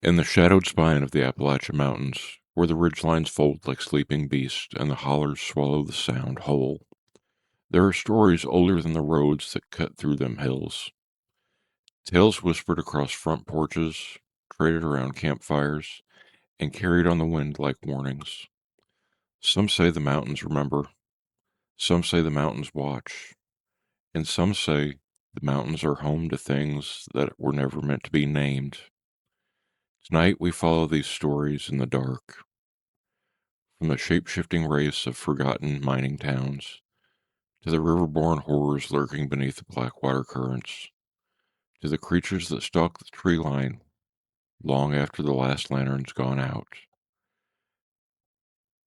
In the shadowed spine of the Appalachian Mountains, where the ridgelines fold like sleeping beasts and the hollers swallow the sound whole, there are stories older than the roads that cut through them hills. Tales whispered across front porches, traded around campfires, and carried on the wind like warnings. Some say the mountains remember, some say the mountains watch, and some say the mountains are home to things that were never meant to be named. Tonight we follow these stories in the dark, from the shape-shifting race of forgotten mining towns to the river-born horrors lurking beneath the black water currents, to the creatures that stalk the tree line long after the last lantern's gone out.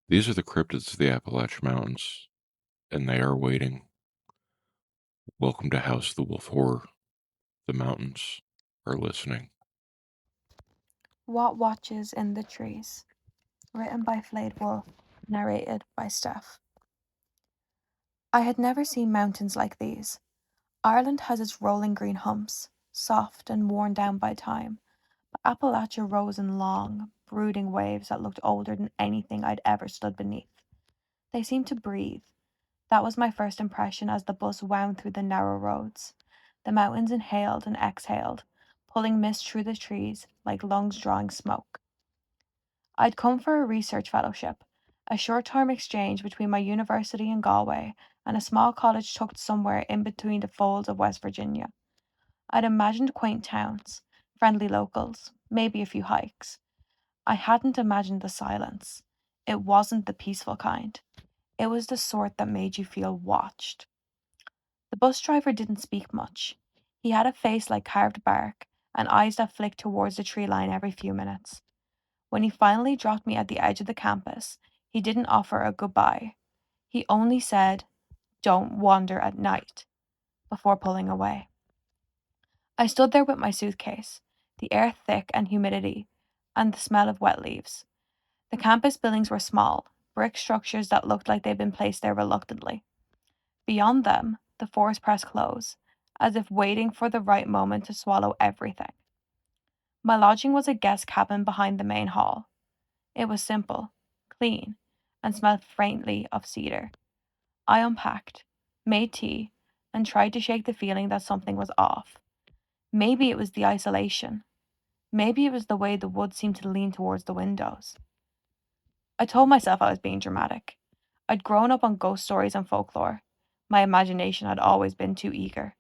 These are the cryptids of the Appalachian Mountains, and they are waiting. Welcome to House of the Wolf Horror. The mountains are listening. What Watches in the Trees, written by Flayed Wolf, narrated by Steph. I had never seen mountains like these. Ireland has its rolling green humps, soft and worn down by time, but Appalachia rose in long, brooding waves that looked older than anything I'd ever stood beneath. They seemed to breathe. That was my first impression as the bus wound through the narrow roads. The mountains inhaled and exhaled, pulling mist through the trees like lungs drawing smoke. I'd come for a research fellowship, a short-term exchange between my university in Galway and a small cottage tucked somewhere in between the folds of West Virginia. I'd imagined quaint towns, friendly locals, maybe a few hikes. I hadn't imagined the silence. It wasn't the peaceful kind. It was the sort that made you feel watched. The bus driver didn't speak much. He had a face like carved bark and eyes that flicked towards the tree line every few minutes. When he finally dropped me at the edge of the campus, he didn't offer a goodbye. He only said, "Don't wander at night," before pulling away. I stood there with my suitcase, the air thick and humidity, and the smell of wet leaves. The campus buildings were small, brick structures that looked like they'd been placed there reluctantly. Beyond them, the forest pressed close, as if waiting for the right moment to swallow everything. My lodging was a guest cabin behind the main hall. It was simple, clean, and smelled faintly of cedar. I unpacked, made tea, and tried to shake the feeling that something was off. Maybe it was the isolation. Maybe it was the way the woods seemed to lean towards the windows. I told myself I was being dramatic. I'd grown up on ghost stories and folklore. My imagination had always been too eager.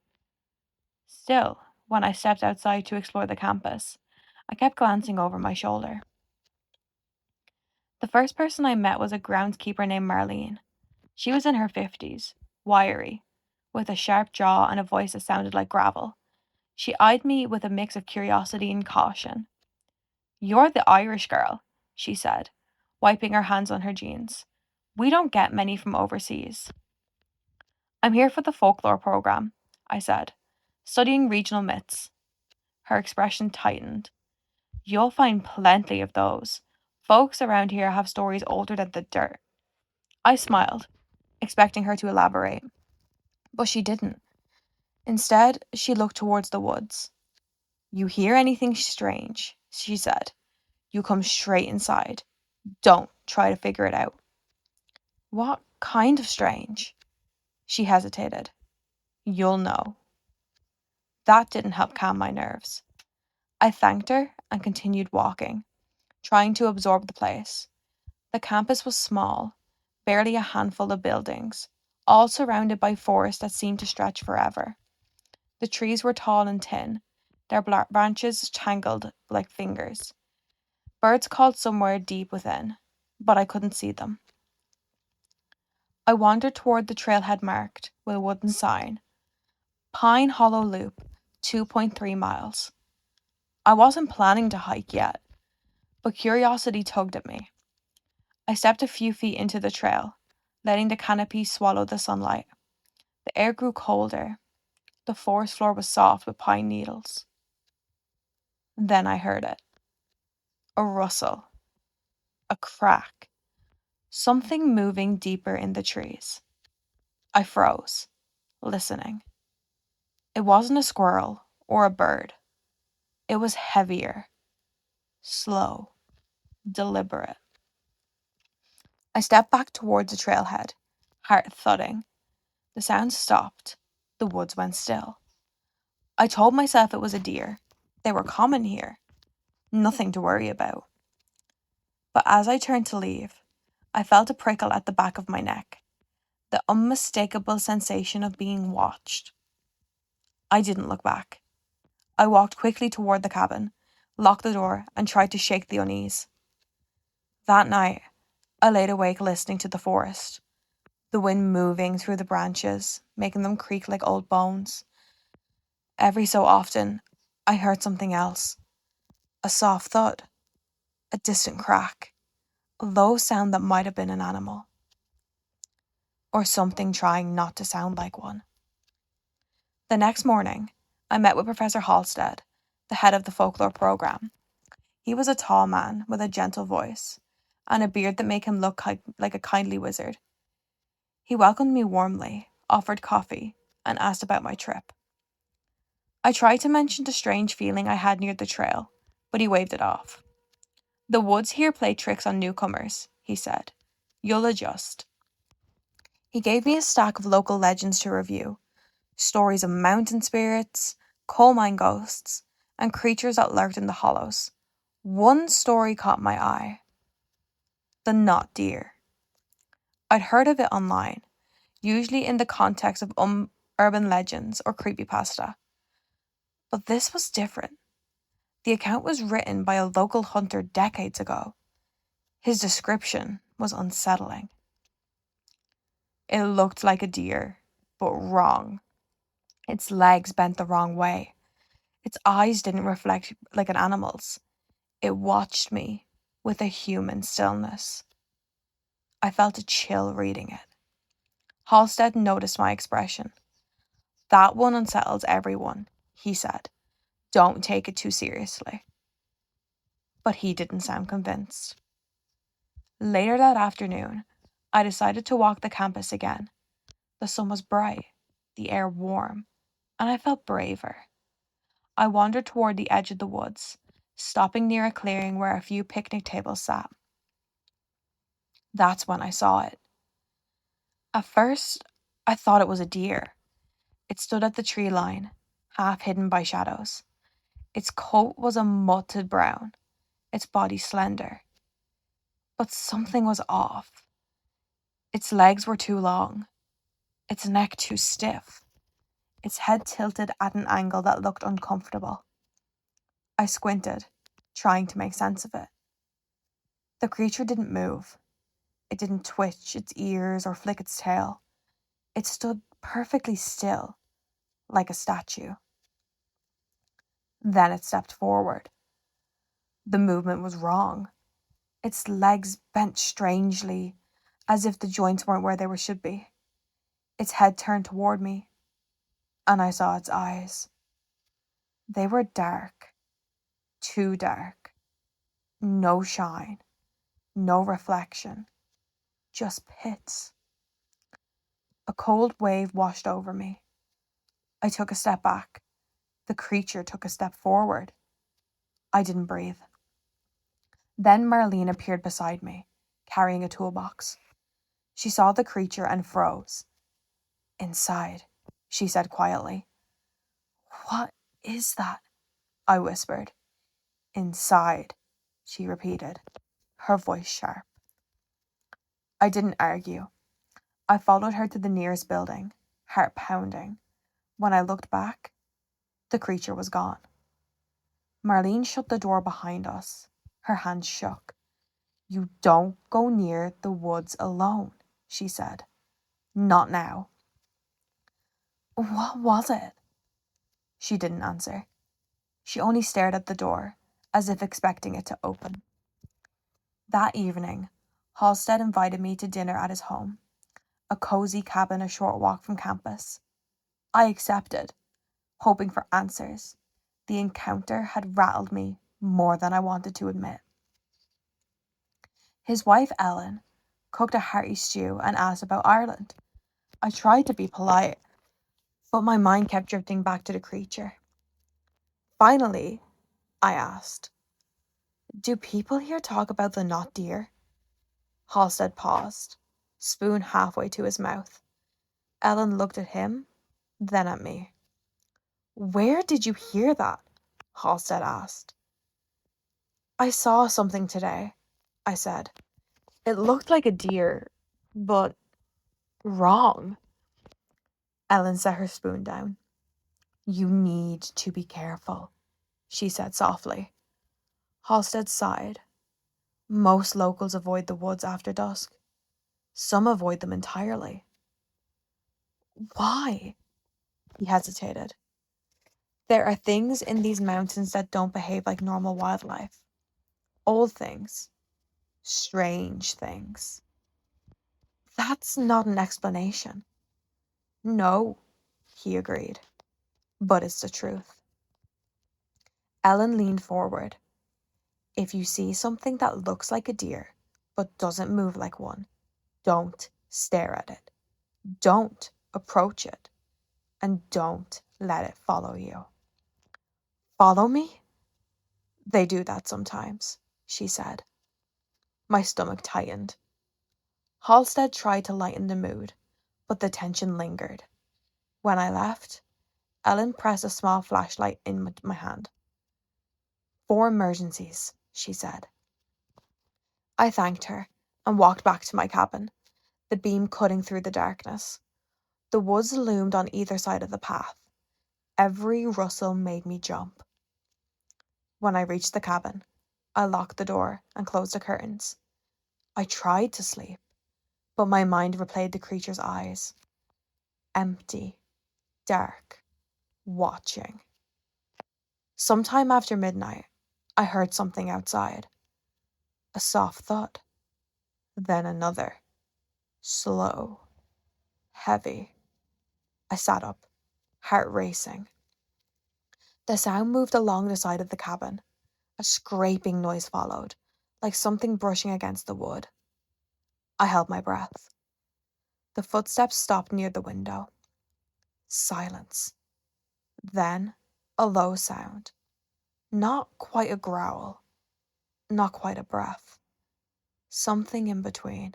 Still, when I stepped outside to explore the campus, I kept glancing over my shoulder. The first person I met was a groundskeeper named Marlene. She was in her 50s, wiry, with a sharp jaw and a voice that sounded like gravel. She eyed me with a mix of curiosity and caution. "You're the Irish girl," she said, wiping her hands on her jeans. "We don't get many from overseas." "I'm here for the folklore program," I said, "studying regional myths." Her expression tightened. "You'll find plenty of those. Folks around here have stories older than the dirt." I smiled, expecting her to elaborate, but she didn't. Instead, she looked towards the woods. "You hear anything strange," she said, "you come straight inside. Don't try to figure it out." "What kind of strange?" She hesitated. "You'll know." That didn't help calm my nerves. I thanked her and continued walking, trying to absorb the place. The campus was small, barely a handful of buildings, all surrounded by forest that seemed to stretch forever. The trees were tall and thin, their branches tangled like fingers. Birds called somewhere deep within, but I couldn't see them. I wandered toward the trailhead marked with a wooden sign, Pine Hollow Loop, 2.3 miles. I wasn't planning to hike yet, but curiosity tugged at me. I stepped a few feet into the trail, letting the canopy swallow the sunlight. The air grew colder. The forest floor was soft with pine needles. Then I heard it. A rustle, a crack, something moving deeper in the trees. I froze, listening. It wasn't a squirrel or a bird. It was heavier, slow, deliberate. I stepped back towards the trailhead, heart thudding. The sound stopped. The woods went still. I told myself it was a deer. They were common here. Nothing to worry about. But as I turned to leave, I felt a prickle at the back of my neck, the unmistakable sensation of being watched. I didn't look back. I walked quickly toward the cabin, locked the door, and tried to shake the unease. That night, I laid awake listening to the forest, the wind moving through the branches, making them creak like old bones. Every so often, I heard something else, a soft thud, a distant crack, a low sound that might have been an animal, or something trying not to sound like one. The next morning, I met with Professor Halstead, the head of the folklore program. He was a tall man with a gentle voice and a beard that made him look like a kindly wizard. He welcomed me warmly, offered coffee, and asked about my trip. I tried to mention the strange feeling I had near the trail, but he waved it off. The woods here play tricks on newcomers, he said. You'll adjust. He gave me a stack of local legends to review, stories of mountain spirits, coal mine ghosts, and creatures that lurked in the hollows. One story caught my eye. The not deer. I'd heard of it online, usually in the context of urban legends or creepypasta. But this was different. The account was written by a local hunter decades ago. His description was unsettling. It looked like a deer, but wrong. Its legs bent the wrong way. Its eyes didn't reflect like an animal's. It watched me with a human stillness. I felt a chill reading it. Halstead noticed my expression. That one unsettles everyone, he said. Don't take it too seriously. But he didn't sound convinced. Later that afternoon, I decided to walk the campus again. The sun was bright, the air warm, and I felt braver. I wandered toward the edge of the woods, stopping near a clearing where a few picnic tables sat. That's when I saw it. At first, I thought it was a deer. It stood at the tree line, half hidden by shadows. Its coat was a mottled brown, its body slender. But something was off. Its legs were too long, its neck too stiff, its head tilted at an angle that looked uncomfortable. I squinted, trying to make sense of it. The creature didn't move. It didn't twitch its ears or flick its tail. It stood perfectly still, like a statue. Then it stepped forward. The movement was wrong. Its legs bent strangely, as if the joints weren't where they should be. Its head turned toward me, and I saw its eyes. They were dark, too dark. No shine, no reflection, just pits. A cold wave washed over me. I took a step back. The creature took a step forward. I didn't breathe. Then Marlene appeared beside me, carrying a toolbox. She saw the creature and froze. Inside, she said quietly. What is that? I whispered. Inside, she repeated, her voice sharp. I didn't argue. I followed her to the nearest building, heart pounding. When I looked back, the creature was gone. Marlene shut the door behind us. Her hands shook. You don't go near the woods alone, she said. Not now. What was it? She didn't answer. She only stared at the door, as if expecting it to open. That evening, Halstead invited me to dinner at his home, a cozy cabin a short walk from campus. I accepted, hoping for answers. The encounter had rattled me more than I wanted to admit. His wife, Ellen, cooked a hearty stew and asked about Ireland. I tried to be polite, but my mind kept drifting back to the creature. Finally, I asked, Do people here talk about the not deer? Halstead paused, spoon halfway to his mouth. Ellen looked at him, then at me. Where did you hear that? Halstead asked. I saw something today, I said. It looked like a deer, but wrong. Ellen set her spoon down. You need to be careful, she said softly. Halstead sighed. Most locals avoid the woods after dusk. Some avoid them entirely. Why? He hesitated. There are things in these mountains that don't behave like normal wildlife. Old things. Strange things. That's not an explanation. No, he agreed. But it's the truth. Ellen leaned forward. If you see something that looks like a deer, but doesn't move like one, don't stare at it. Don't approach it. And don't let it follow you. Follow me? They do that sometimes, she said. My stomach tightened. Halstead tried to lighten the mood, but the tension lingered. When I left, Ellen pressed a small flashlight in my hand. For emergencies, she said. I thanked her and walked back to my cabin, the beam cutting through the darkness. The woods loomed on either side of the path. Every rustle made me jump. When I reached the cabin, I locked the door and closed the curtains. I tried to sleep, but my mind replayed the creature's eyes. Empty, dark, watching. Sometime after midnight, I heard something outside. A soft thud, then another. Slow, heavy. I sat up, heart racing. The sound moved along the side of the cabin. A scraping noise followed, like something brushing against the wood. I held my breath. The footsteps stopped near the window. Silence. Then a low sound. Not quite a growl. Not quite a breath. Something in between.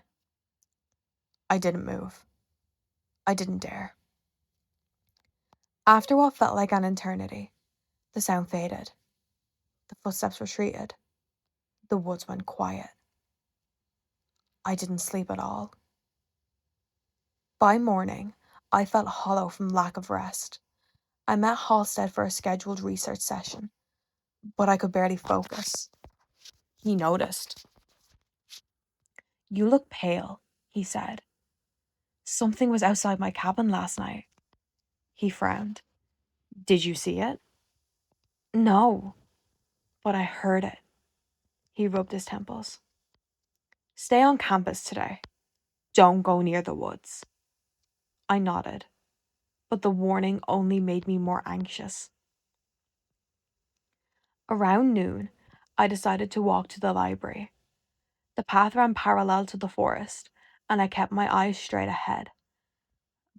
I didn't move. I didn't dare. After what felt like an eternity, the sound faded. The footsteps retreated. The woods went quiet. I didn't sleep at all. By morning, I felt hollow from lack of rest. I met Halstead for a scheduled research session, but I could barely focus. He noticed. You look pale, he said. Something was outside my cabin last night. He frowned. Did you see it? No, but I heard it. He rubbed his temples. Stay on campus today. Don't go near the woods. I nodded, but the warning only made me more anxious. Around noon, I decided to walk to the library. The path ran parallel to the forest, and I kept my eyes straight ahead.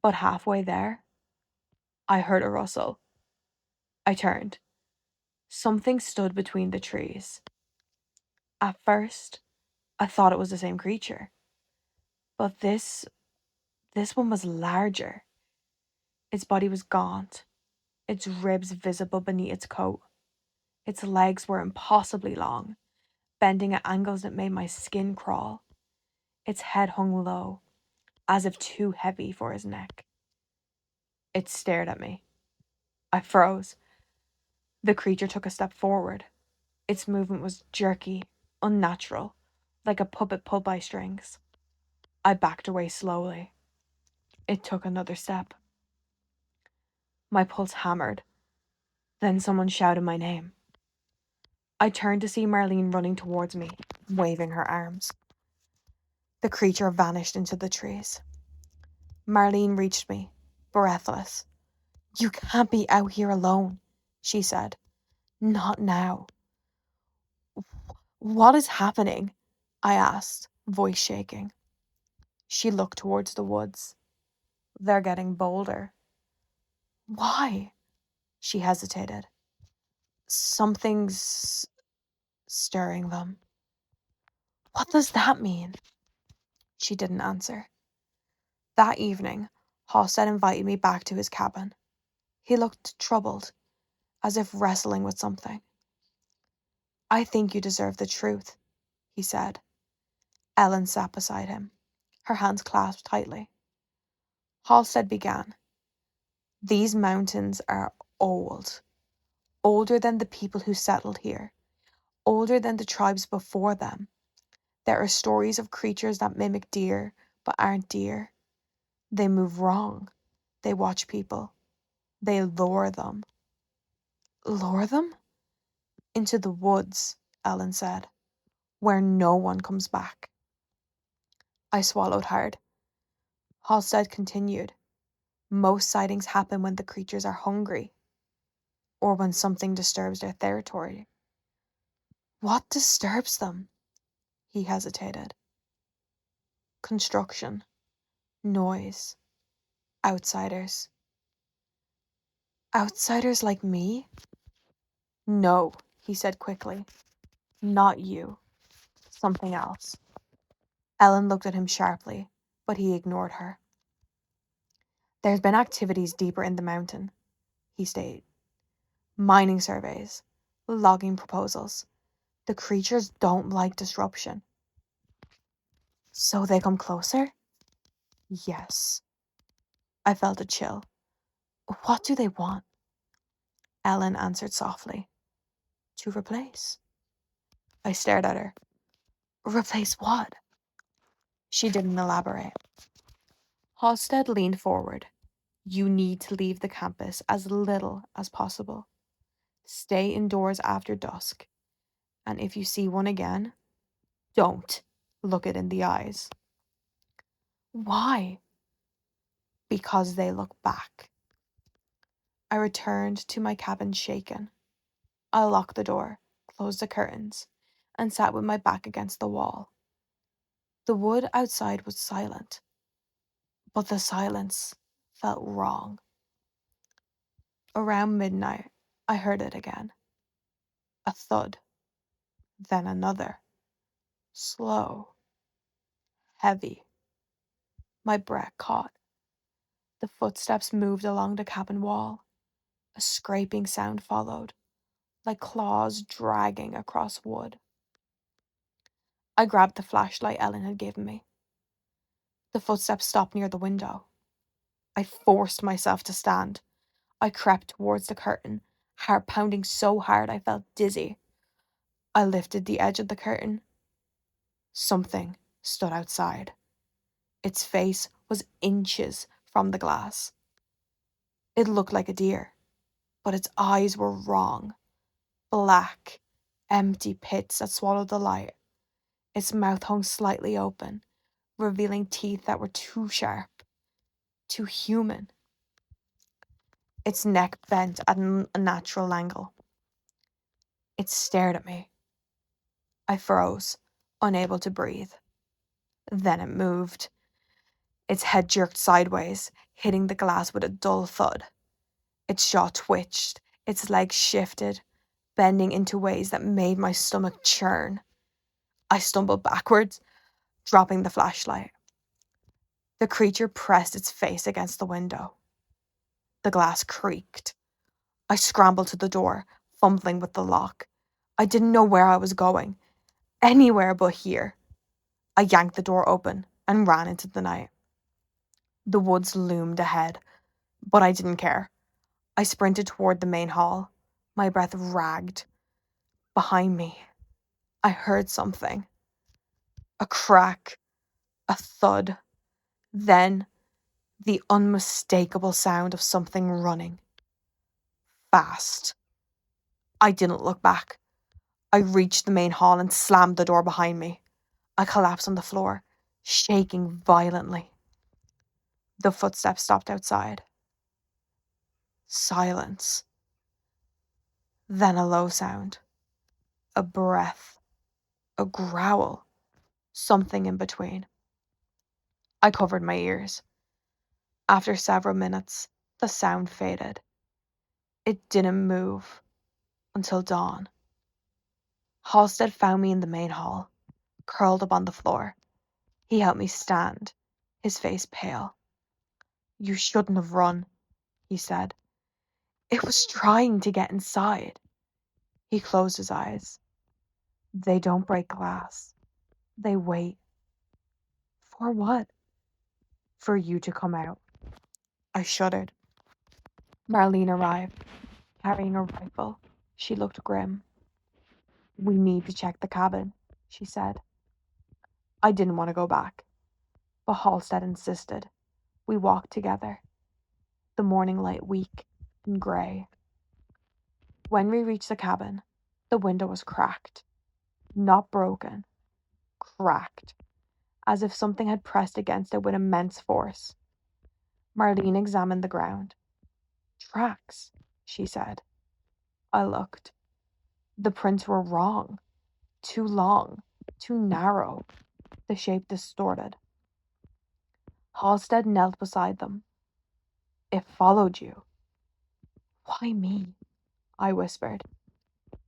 But halfway there, I heard a rustle. I turned. Something stood between the trees. At first, I thought it was the same creature. But this one was larger. Its body was gaunt, its ribs visible beneath its coat. Its legs were impossibly long, bending at angles that made my skin crawl. Its head hung low, as if too heavy for his neck. It stared at me. I froze. The creature took a step forward. Its movement was jerky, unnatural, like a puppet pulled by strings. I backed away slowly. It took another step. My pulse hammered. Then someone shouted my name. I turned to see Marlene running towards me, waving her arms. The creature vanished into the trees. Marlene reached me, breathless. You can't be out here alone, she said. Not now. What is happening? I asked, voice shaking. She looked towards the woods. They're getting bolder. Why? She hesitated. Something's stirring them. What does that mean? She didn't answer. That evening, Halstead invited me back to his cabin. He looked troubled, as if wrestling with something. I think you deserve the truth, he said. Ellen sat beside him, her hands clasped tightly. Halstead began. These mountains are old, older than the people who settled here, older than the tribes before them. There are stories of creatures that mimic deer, but aren't deer. They move wrong. They watch people. They lure them. Lure them? Into the woods, Ellen said, where no one comes back. I swallowed hard. Halstead continued. Most sightings happen when the creatures are hungry, or when something disturbs their territory. What disturbs them? He hesitated. Construction, noise, outsiders. Outsiders like me? No, he said quickly. Not you. Something else. Ellen looked at him sharply, but he ignored her. There's been activities deeper in the mountain, he stated. Mining surveys, logging proposals. The creatures don't like disruption. So they come closer? Yes. I felt a chill. What do they want? Ellen answered softly. To replace. I stared at her. Replace what? She didn't elaborate. Halstead leaned forward. You need to leave the campus as little as possible. Stay indoors after dusk. And if you see one again, don't look it in the eyes. Why? Because they look back. I returned to my cabin shaken. I locked the door, closed the curtains, and sat with my back against the wall. The wood outside was silent, but the silence felt wrong. Around midnight, I heard it again. A thud, then another. Slow, heavy. My breath caught. The footsteps moved along the cabin wall. A scraping sound followed, like claws dragging across wood. I grabbed the flashlight Ellen had given me. The footsteps stopped near the window. I forced myself to stand. I crept towards the curtain, heart pounding so hard I felt dizzy. I lifted the edge of the curtain. Something stood outside. Its face was inches from the glass. It looked like a deer, but its eyes were wrong. Black, empty pits that swallowed the light. Its mouth hung slightly open, revealing teeth that were too sharp, too human. Its neck bent at an unnatural angle. It stared at me. I froze, unable to breathe. Then it moved. Its head jerked sideways, hitting the glass with a dull thud. Its jaw twitched, its legs shifted, bending into ways that made my stomach churn. I stumbled backwards, dropping the flashlight. The creature pressed its face against the window. The glass creaked. I scrambled to the door, fumbling with the lock. I didn't know where I was going. Anywhere but here. I yanked the door open and ran into the night. The woods loomed ahead, but I didn't care. I sprinted toward the main hall. My breath ragged. Behind me, I heard something. A crack, a thud, then the unmistakable sound of something running. Fast. I didn't look back. I reached the main hall and slammed the door behind me. I collapsed on the floor, shaking violently. The footsteps stopped outside. Silence. Then a low sound. A breath. A growl. Something in between. I covered my ears. After several minutes, the sound faded. It didn't move until dawn. Halstead found me in the main hall, curled up on the floor. He helped me stand, his face pale. "You shouldn't have run," he said. "It was trying to get inside." He closed his eyes. "They don't break glass. They wait." "For what?" "For you to come out." I shuddered. Marlene arrived, carrying a rifle. She looked grim. "We need to check the cabin," she said. I didn't want to go back, but Halstead insisted. We walked together, the morning light weak and grey. When we reached the cabin, the window was cracked. Not broken, cracked, as if something had pressed against it with immense force. Marlene examined the ground. "Tracks," she said. I looked. The prints were wrong. Too long, too narrow, the shape distorted. Halstead knelt beside them. "It followed you." "Why me?" I whispered.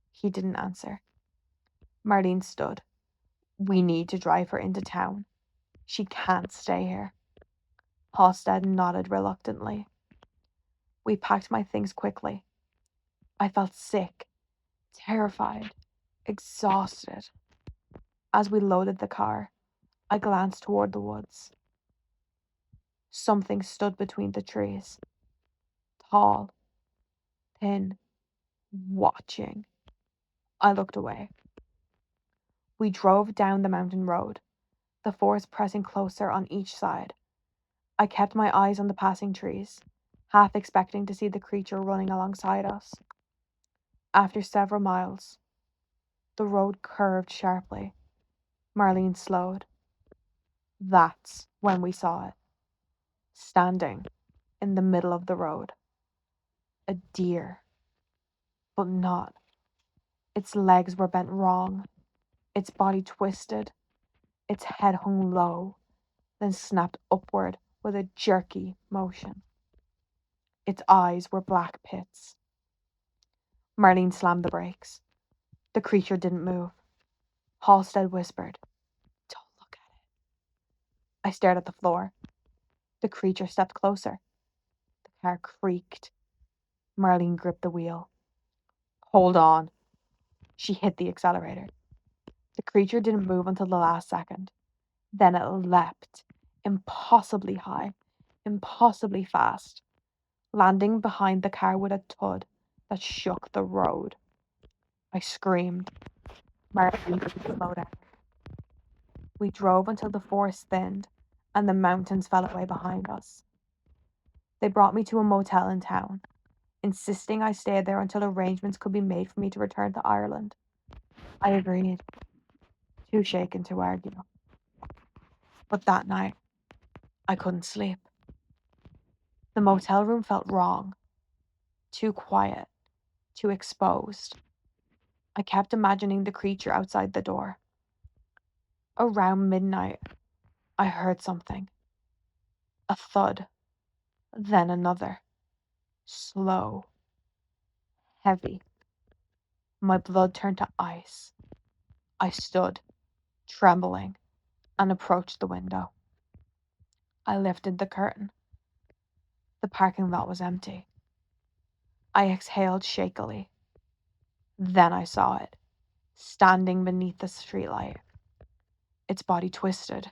He didn't answer. Marlene stood. "We need to drive her into town. She can't stay here." Halstead nodded reluctantly. We packed my things quickly. I felt sick, terrified, exhausted. As we loaded the car, I glanced toward the woods. Something stood between the trees, tall, thin, watching. I looked away. We drove down the mountain road, the forest pressing closer on each side. I kept my eyes on the passing trees, half expecting to see the creature running alongside us. After several miles, the road curved sharply. Marlene slowed. That's when we saw it, standing in the middle of the road. A deer, but not. Its legs were bent wrong, its body twisted, its head hung low, then snapped upward with a jerky motion. Its eyes were black pits. Marlene slammed the brakes. The creature didn't move. Halstead whispered, "Don't look at it." I stared at the floor. The creature stepped closer. The car creaked. Marlene gripped the wheel. "Hold on." She hit the accelerator. The creature didn't move until the last second. Then it leapt, impossibly high, impossibly fast, landing behind the car with a thud that shook the road. I screamed. Marlene slowed down. We drove until the forest thinned and the mountains fell away behind us. They brought me to a motel in town, insisting I stay there until arrangements could be made for me to return to Ireland. I agreed, too shaken to argue. But that night, I couldn't sleep. The motel room felt wrong, too quiet, too exposed. I kept imagining the creature outside the door. Around midnight, I heard something. A thud, then another. Slow, heavy. My blood turned to ice. I stood, trembling, and approached the window. I lifted the curtain. The parking lot was empty. I exhaled shakily. Then I saw it, standing beneath the streetlight. Its body twisted,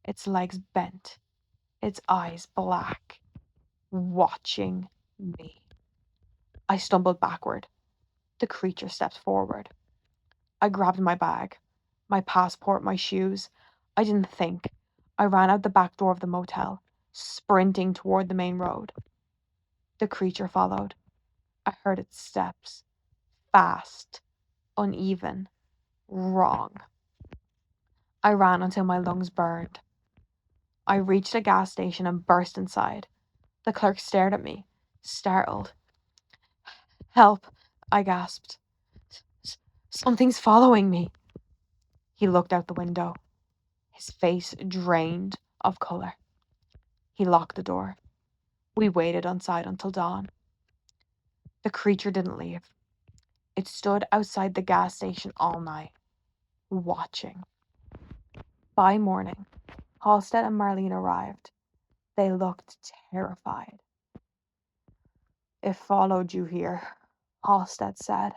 its legs bent, its eyes black, watching me. I stumbled backward. The creature stepped forward. I grabbed my bag, my passport, my shoes. I didn't think. I ran out the back door of the motel, sprinting toward the main road. The creature followed. I heard its steps. Fast, uneven, wrong. I ran until my lungs burned. I reached a gas station and burst inside. The clerk stared at me, startled. "Help," I gasped. "Something's following me." He looked out the window, his face drained of color. He locked the door. We waited outside until dawn. The creature didn't leave. It stood outside the gas station all night, watching. By morning, Halstead and Marlene arrived. They looked terrified. "It followed you here," Halstead said.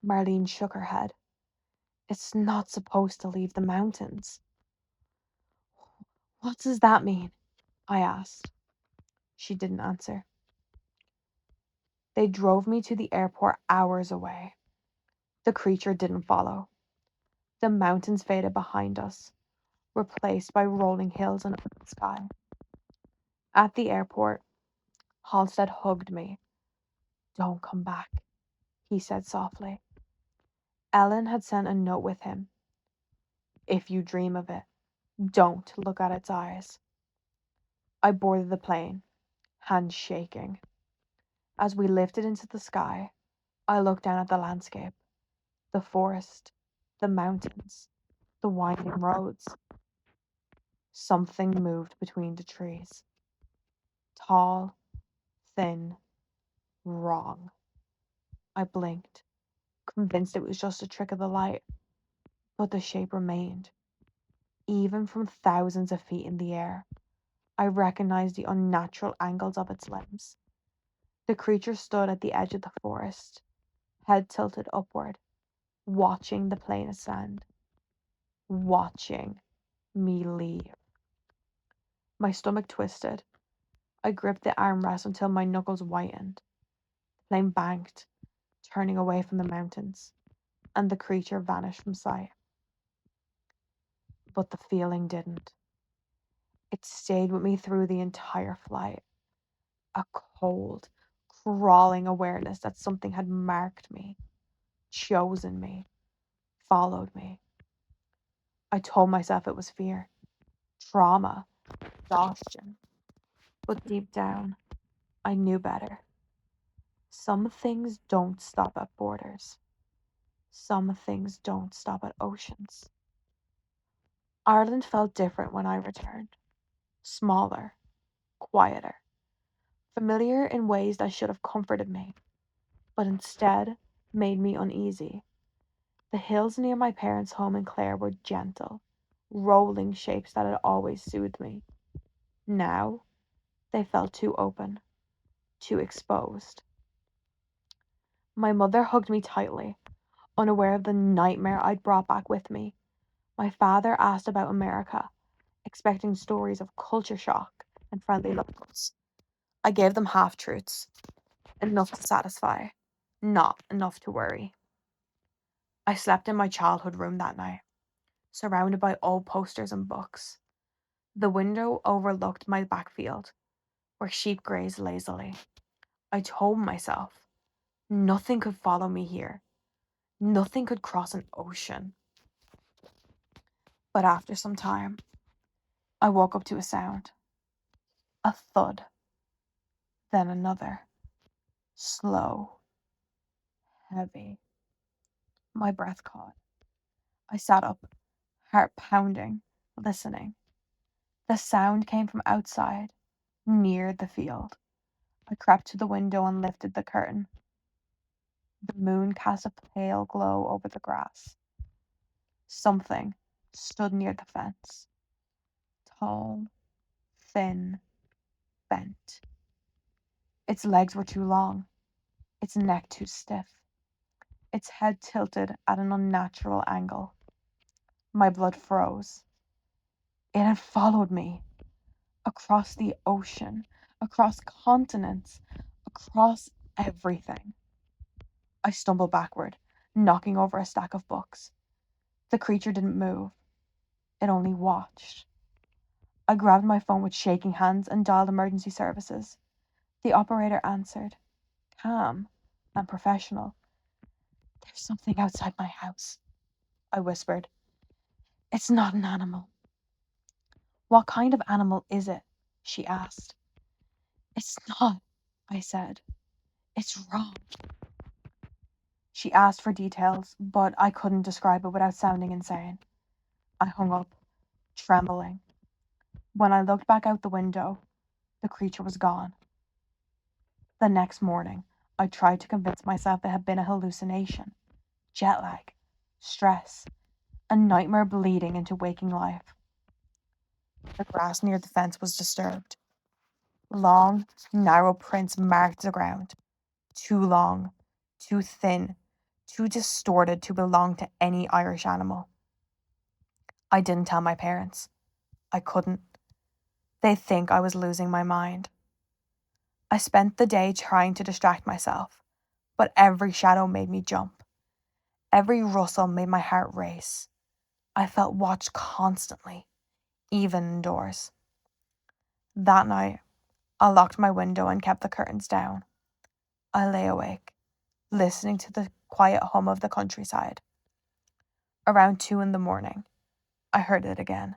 Marlene shook her head. "It's not supposed to leave the mountains." "What does that mean?" I asked. She didn't answer. They drove me to the airport hours away. The creature didn't follow. The mountains faded behind us, replaced by rolling hills and open sky. At the airport, Halstead hugged me. "Don't come back," he said softly. Ellen had sent a note with him. "If you dream of it, don't look at its eyes." I boarded the plane, hands shaking. As we lifted into the sky, I looked down at the landscape, the forest, the mountains, the winding roads. Something moved between the trees. Tall, thin, wrong. I blinked, convinced it was just a trick of the light, but the shape remained. Even from thousands of feet in the air, I recognized the unnatural angles of its limbs. The creature stood at the edge of the forest, head tilted upward, watching the plane ascend, watching me leave. My stomach twisted. I gripped the armrest until my knuckles whitened. The plane banked, turning away from the mountains, and the creature vanished from sight. But the feeling didn't. It stayed with me through the entire flight. A cold, crawling awareness that something had marked me, chosen me, followed me. I told myself it was fear, trauma, exhaustion. But deep down, I knew better. Some things don't stop at borders. Some things don't stop at oceans. Ireland felt different when I returned. Smaller, quieter, familiar in ways that should have comforted me, but instead made me uneasy. The hills near my parents' home in Clare were gentle, rolling shapes that had always soothed me. Now, they felt too open, too exposed. My mother hugged me tightly, unaware of the nightmare I'd brought back with me. My father asked about America, expecting stories of culture shock and friendly locals. I gave them half-truths, enough to satisfy, not enough to worry. I slept in my childhood room that night, surrounded by old posters and books. The window overlooked my backfield, where sheep grazed lazily. I told myself, nothing could follow me here. Nothing could cross an ocean. But after some time, I woke up to a sound. A thud. Then another. Slow. Heavy. My breath caught. I sat up, heart pounding, listening. The sound came from outside, near the field. I crept to the window and lifted the curtain. The moon cast a pale glow over the grass. Something stood near the fence. Tall, thin, bent. Its legs were too long, its neck too stiff, its head tilted at an unnatural angle. My blood froze. It had followed me across the ocean, across continents, across everything. I stumbled backward, knocking over a stack of books. The creature didn't move. It only watched. I grabbed my phone with shaking hands and dialed emergency services. The operator answered, calm and professional. "There's something outside my house," I whispered. "It's not an animal." "What kind of animal is it?" she asked. "It's not," I said. "It's wrong." She asked for details, but I couldn't describe it without sounding insane. I hung up, trembling. When I looked back out the window, the creature was gone. The next morning, I tried to convince myself it had been a hallucination, jet lag, stress, a nightmare bleeding into waking life. The grass near the fence was disturbed. Long, narrow prints marked the ground. Too long, too thin, too distorted to belong to any Irish animal. I didn't tell my parents. I couldn't. They'd think I was losing my mind. I spent the day trying to distract myself, but every shadow made me jump. Every rustle made my heart race. I felt watched constantly, even indoors. That night, I locked my window and kept the curtains down. I lay awake, listening to the quiet hum of the countryside. Around 2 in the morning, I heard it again.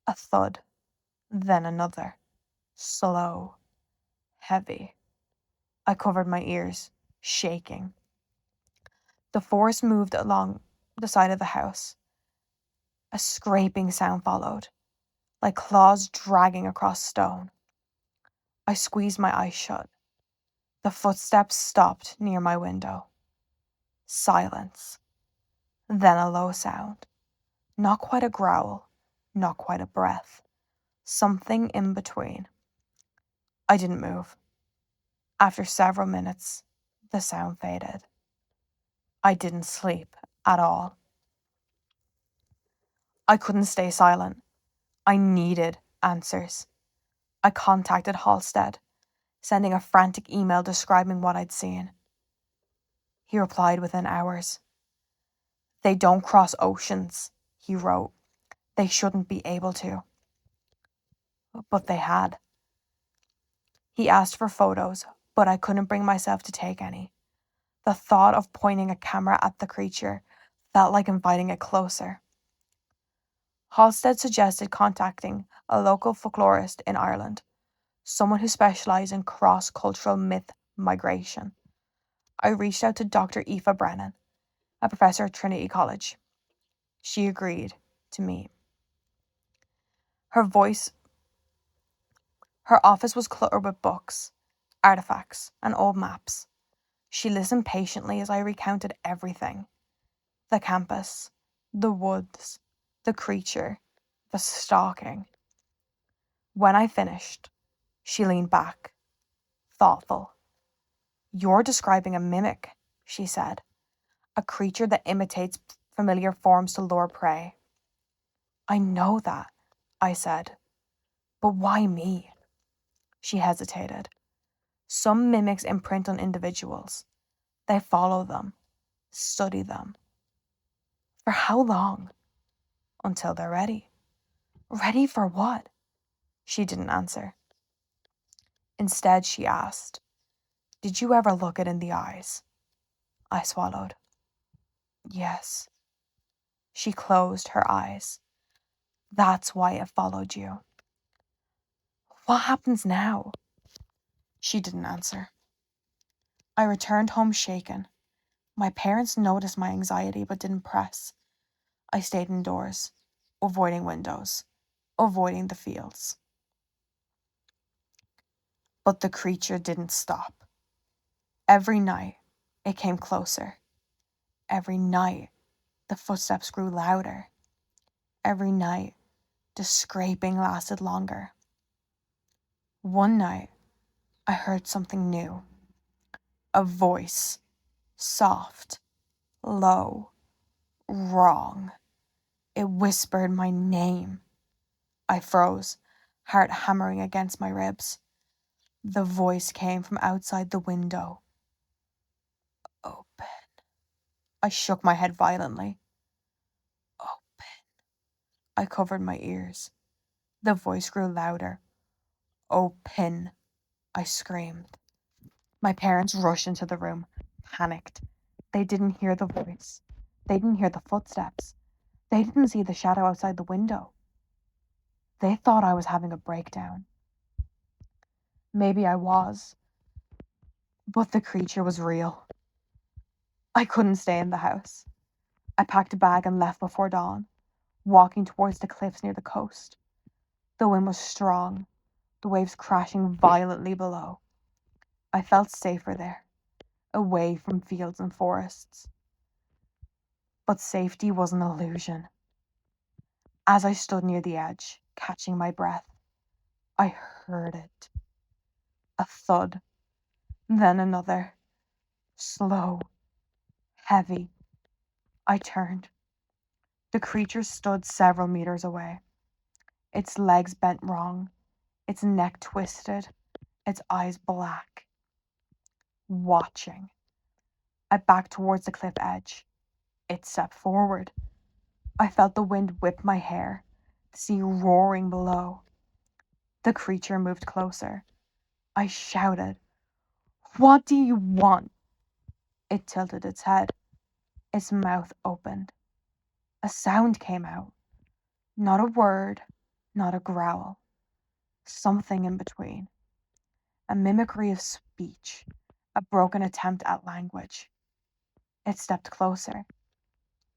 A thud, then another. Slow, heavy. I covered my ears, shaking. The forest moved along the side of the house. A scraping sound followed, like claws dragging across stone. I squeezed my eyes shut. The footsteps stopped near my window. Silence. Then a low sound. Not quite a growl, not quite a breath. Something in between. I didn't move. After several minutes, the sound faded. I didn't sleep at all. I couldn't stay silent. I needed answers. I contacted Halstead, sending a frantic email describing what I'd seen. He replied within hours. They don't cross oceans, he wrote. They shouldn't be able to. But they had. He asked for photos, but I couldn't bring myself to take any. The thought of pointing a camera at the creature felt like inviting it closer. Halstead suggested contacting a local folklorist in Ireland, someone who specialised in cross-cultural myth migration. I reached out to Dr. Aoife Brennan, a professor at Trinity College. She agreed to meet. Her office was cluttered with books, artifacts, and old maps. She listened patiently as I recounted everything. The campus, the woods, the creature, the stalking. When I finished, she leaned back, thoughtful. You're describing a mimic, she said. A creature that imitates familiar forms to lure prey. I know that, I said. But why me? She hesitated. Some mimics imprint on individuals. They follow them, study them. For how long? Until they're ready. Ready for what? She didn't answer. Instead, she asked, Did you ever look it in the eyes? I swallowed. Yes. She closed her eyes. That's why it followed you. What happens now? She didn't answer. I returned home shaken. My parents noticed my anxiety but didn't press. I stayed indoors, avoiding windows, avoiding the fields. But the creature didn't stop. Every night, it came closer. Every night, the footsteps grew louder. Every night, the scraping lasted longer. One night, I heard something new. A voice, soft, low, wrong. It whispered my name. I froze, heart hammering against my ribs. The voice came from outside the window. Open. I shook my head violently. Open. I covered my ears. The voice grew louder. Open. I screamed. My parents rushed into the room, panicked. They didn't hear the voice. They didn't hear the footsteps. They didn't see the shadow outside the window. They thought I was having a breakdown. Maybe I was. But the creature was real. I couldn't stay in the house. I packed a bag and left before dawn, walking towards the cliffs near the coast. The wind was strong, the waves crashing violently below. I felt safer there, away from fields and forests. But safety was an illusion. As I stood near the edge, catching my breath, I heard it. A thud, then another. Slow, heavy. I turned. The creature stood several meters away. Its legs bent wrong, its neck twisted, its eyes black. Watching. I backed towards the cliff edge. It stepped forward. I felt the wind whip my hair, the sea roaring below. The creature moved closer. I shouted, "What do you want?" It tilted its head. Its mouth opened. A sound came out. Not a word, not a growl. Something in between. A mimicry of speech. A broken attempt at language. It stepped closer.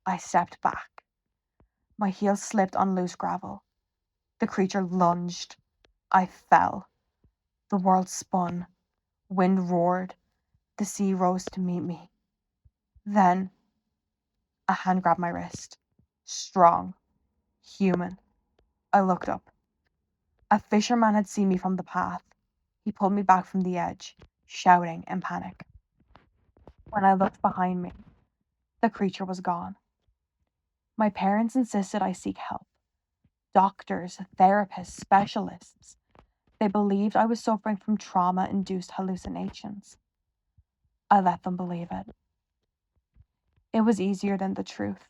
I stepped back. My heels slipped on loose gravel. The creature lunged. I fell. The world spun. Wind roared. The sea rose to meet me. Then a hand grabbed my wrist. Strong. Human. I looked up. A fisherman had seen me from the path. He pulled me back from the edge, shouting in panic. When I looked behind me, the creature was gone. My parents insisted I seek help. Doctors, therapists, specialists. They believed I was suffering from trauma-induced hallucinations. I let them believe it. It was easier than the truth.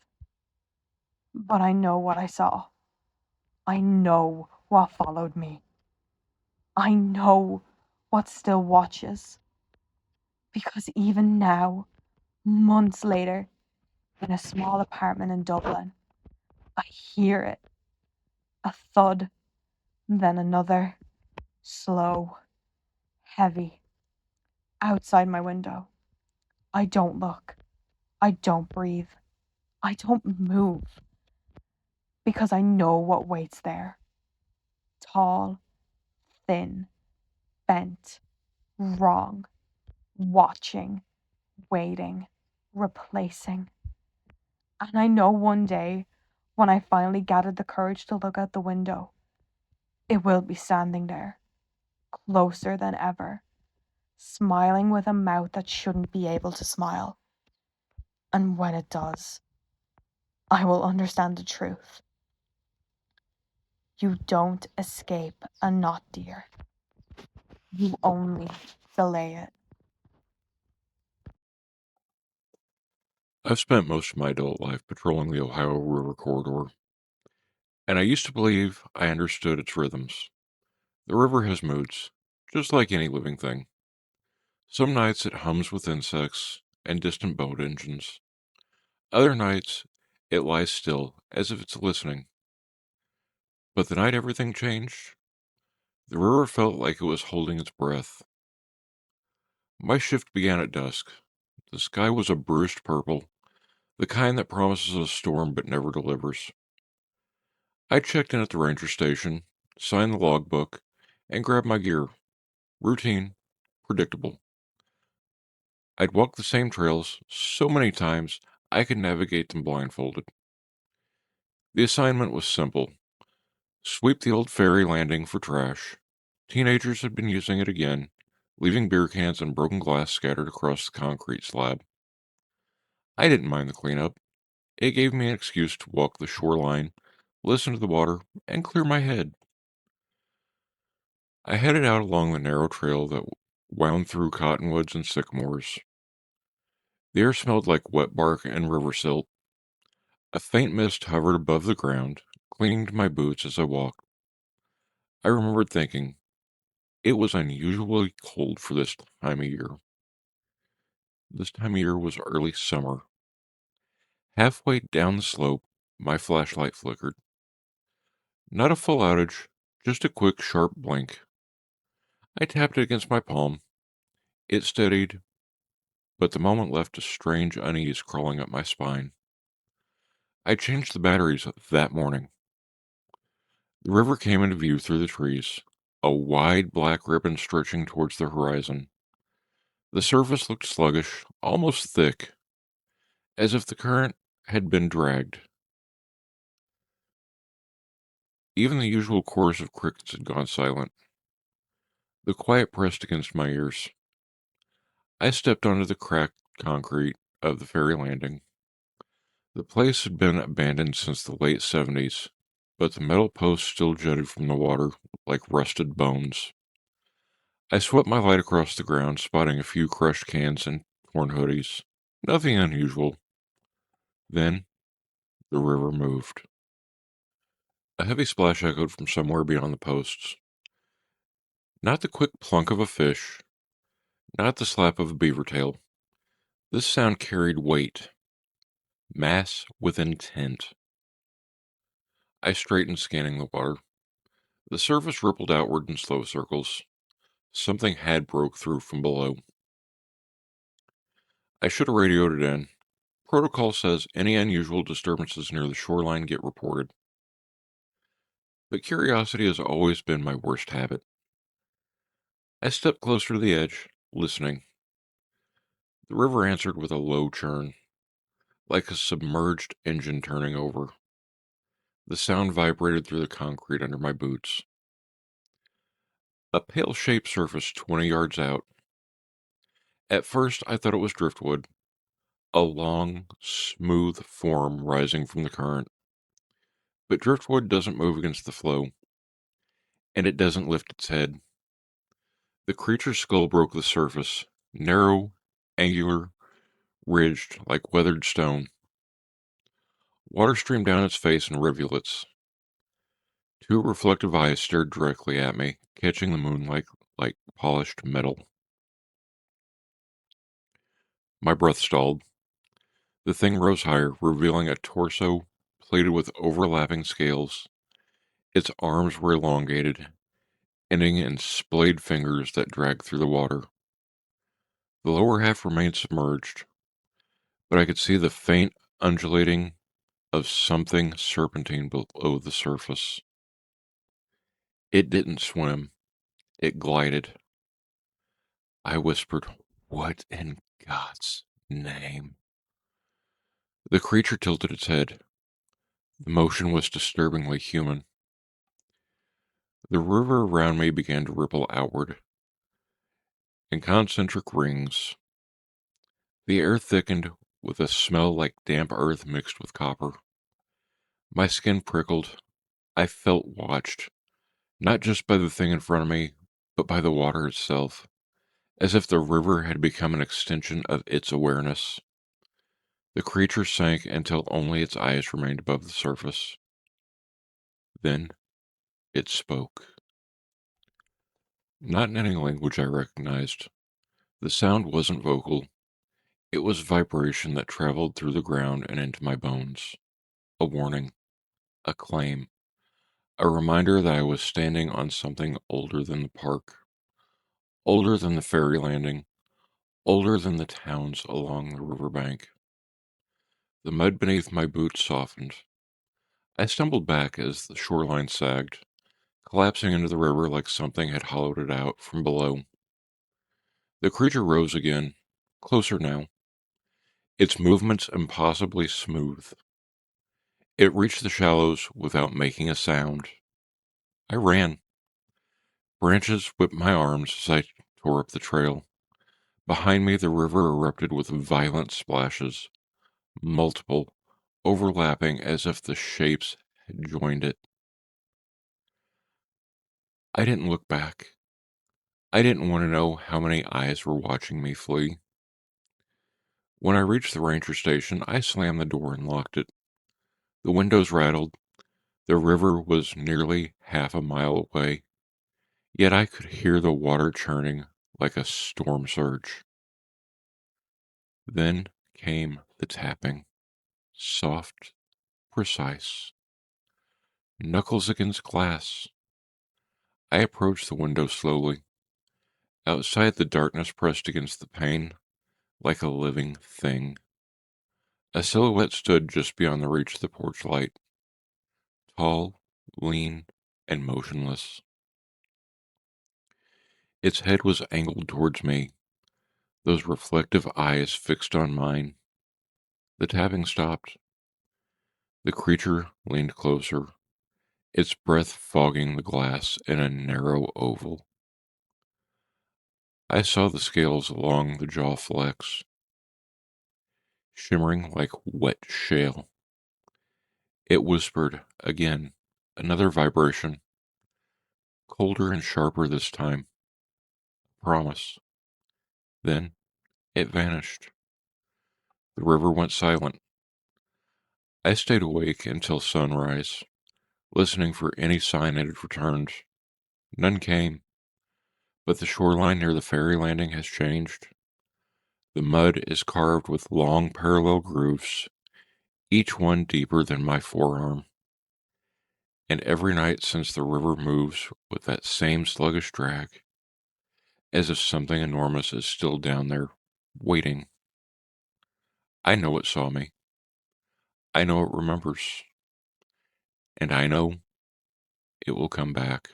But I know what I saw. I know what followed me. I know what still watches. Because even now, months later, in a small apartment in Dublin, I hear it. A thud, then another, slow, heavy, outside my window. I don't look. I don't breathe. I don't move. Because I know what waits there. Tall, thin, bent, wrong, watching, waiting, replacing. And I know one day, when I finally gathered the courage to look out the window, it will be standing there, closer than ever, smiling with a mouth that shouldn't be able to smile. And when it does, I will understand the truth. You don't escape a not deer. You only delay it. I've spent most of my adult life patrolling the Ohio River corridor, and I used to believe I understood its rhythms. The river has moods, just like any living thing. Some nights it hums with insects and distant boat engines. Other nights it lies still, as if it's listening. But the night everything changed, the river felt like it was holding its breath. My shift began at dusk. The sky was a bruised purple, the kind that promises a storm but never delivers. I checked in at the ranger station, signed the logbook, and grabbed my gear. Routine, predictable. I'd walked the same trails so many times I could navigate them blindfolded. The assignment was simple: sweep the old ferry landing for trash. Teenagers had been using it again, leaving beer cans and broken glass scattered across the concrete slab. I didn't mind the cleanup. It gave me an excuse to walk the shoreline, listen to the water, and clear my head. I headed out along the narrow trail that wound through cottonwoods and sycamores. The air smelled like wet bark and river silt. A faint mist hovered above the ground, clinging to my boots as I walked. I remembered thinking, it was unusually cold for this time of year. This time of year was early summer. Halfway down the slope, my flashlight flickered. Not a full outage, just a quick, sharp blink. I tapped it against my palm. It steadied, but the moment left a strange unease crawling up my spine. I changed the batteries that morning. The river came into view through the trees, a wide black ribbon stretching towards the horizon. The surface looked sluggish, almost thick, as if the current had been dragged. Even the usual chorus of crickets had gone silent. The quiet pressed against my ears. I stepped onto the cracked concrete of the ferry landing. The place had been abandoned since the late 70s, but the metal posts still jutted from the water like rusted bones. I swept my light across the ground, spotting a few crushed cans and torn hoodies. Nothing unusual. Then the river moved. A heavy splash echoed from somewhere beyond the posts. Not the quick plunk of a fish, not the slap of a beaver tail. This sound carried weight, mass with intent. I straightened, scanning the water. The surface rippled outward in slow circles. Something had broke through from below. I should have radioed it in. Protocol says any unusual disturbances near the shoreline get reported. But curiosity has always been my worst habit. I stepped closer to the edge, listening. The river answered with a low churn, like a submerged engine turning over. The sound vibrated through the concrete under my boots. A pale shape surfaced 20 yards out. At first, I thought it was driftwood, a long, smooth form rising from the current. But driftwood doesn't move against the flow, and it doesn't lift its head. The creature's skull broke the surface, narrow, angular, ridged like weathered stone. Water streamed down its face in rivulets. Two reflective eyes stared directly at me, catching the moonlight like polished metal. My breath stalled. The thing rose higher, revealing a torso plated with overlapping scales. Its arms were elongated, ending in splayed fingers that dragged through the water. The lower half remained submerged, but I could see the faint undulating of something serpentine below the surface. It didn't swim, it glided. I whispered, "What in God's name?" The creature tilted its head. The motion was disturbingly human. The river around me began to ripple outward in concentric rings. The air thickened with a smell like damp earth mixed with copper. My skin prickled. I felt watched, not just by the thing in front of me, but by the water itself, as if the river had become an extension of its awareness. The creature sank until only its eyes remained above the surface. Then it spoke. Not in any language I recognized. The sound wasn't vocal. It was vibration that traveled through the ground and into my bones. A warning, a claim, a reminder that I was standing on something older than the park, older than the ferry landing, older than the towns along the riverbank. The mud beneath my boots softened. I stumbled back as the shoreline sagged, collapsing into the river like something had hollowed it out from below. The creature rose again, closer now, its movements impossibly smooth. It reached the shallows without making a sound. I ran. Branches whipped my arms as I tore up the trail. Behind me, the river erupted with violent splashes, multiple, overlapping as if the shapes had joined it. I didn't look back. I didn't want to know how many eyes were watching me flee. When I reached the ranger station, I slammed the door and locked it. The windows rattled. The river was nearly half a mile away, yet I could hear the water churning like a storm surge. Then came the tapping, soft, precise, knuckles against glass. I approached the window slowly. Outside, the darkness pressed against the pane like a living thing. A silhouette stood just beyond the reach of the porch light, tall, lean, and motionless. Its head was angled towards me, those reflective eyes fixed on mine. The tapping stopped. The creature leaned closer, its breath fogging the glass in a narrow oval. I saw the scales along the jaw flex, shimmering like wet shale. It whispered again, another vibration, colder and sharper this time. Promise. Then it vanished. The river went silent. I stayed awake until sunrise, listening for any sign it had returned. None came, but the shoreline near the ferry landing has changed. The mud is carved with long parallel grooves, each one deeper than my forearm. And every night since the river moves with that same sluggish drag, as if something enormous is still down there, waiting. I know it saw me. I know it remembers. And I know it will come back.